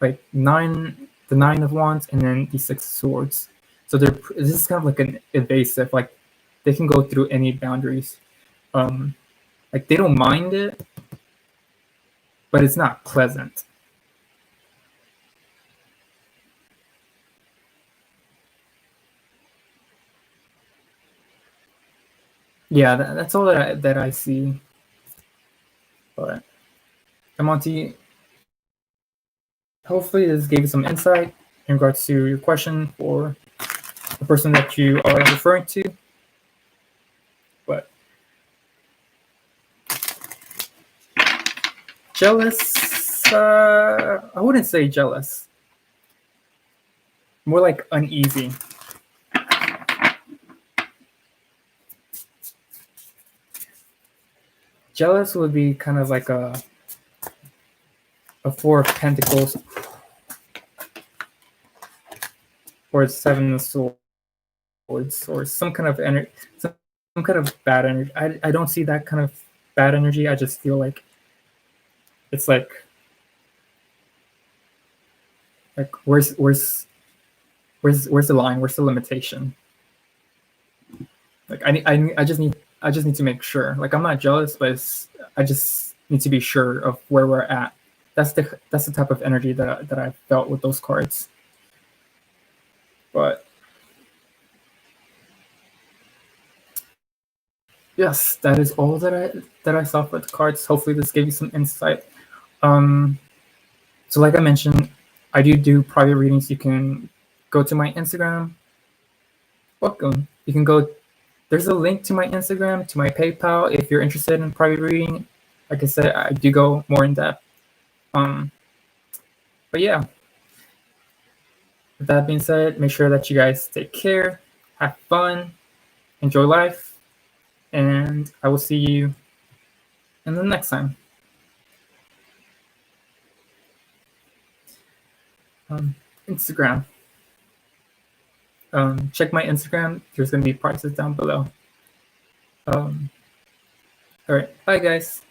Like the 9 of Wands, and then the 6 of Swords. So this is kind of like an evasive. Like they can go through any boundaries. Like they don't mind it, but it's not pleasant. Yeah, that's all that I see. But Monty, hopefully this gave you some insight in regards to your question for the person that you are referring to. But jealous, I wouldn't say jealous. More like uneasy. Jealous would be kind of like a 4 of Pentacles or 7 of Swords or some kind of energy, some kind of bad energy. I don't see that kind of bad energy. I just feel like it's like where's the line? Where's the limitation? Like I just need to make sure. Like I'm not jealous, but I just need to be sure of where we're at. That's the type of energy that I felt with those cards. But yes, that is all that I saw for the cards. Hopefully this gave you some insight. So like I mentioned, I do private readings. You can go to my Instagram. Welcome. You can go. There's a link to my Instagram, to my PayPal, if you're interested in private reading. Like I said, I do go more in depth. But yeah. With that being said, make sure that you guys take care, have fun, enjoy life, and I will see you in the next time. Instagram. Check my Instagram. There's going to be prices down below. All right. Bye, guys.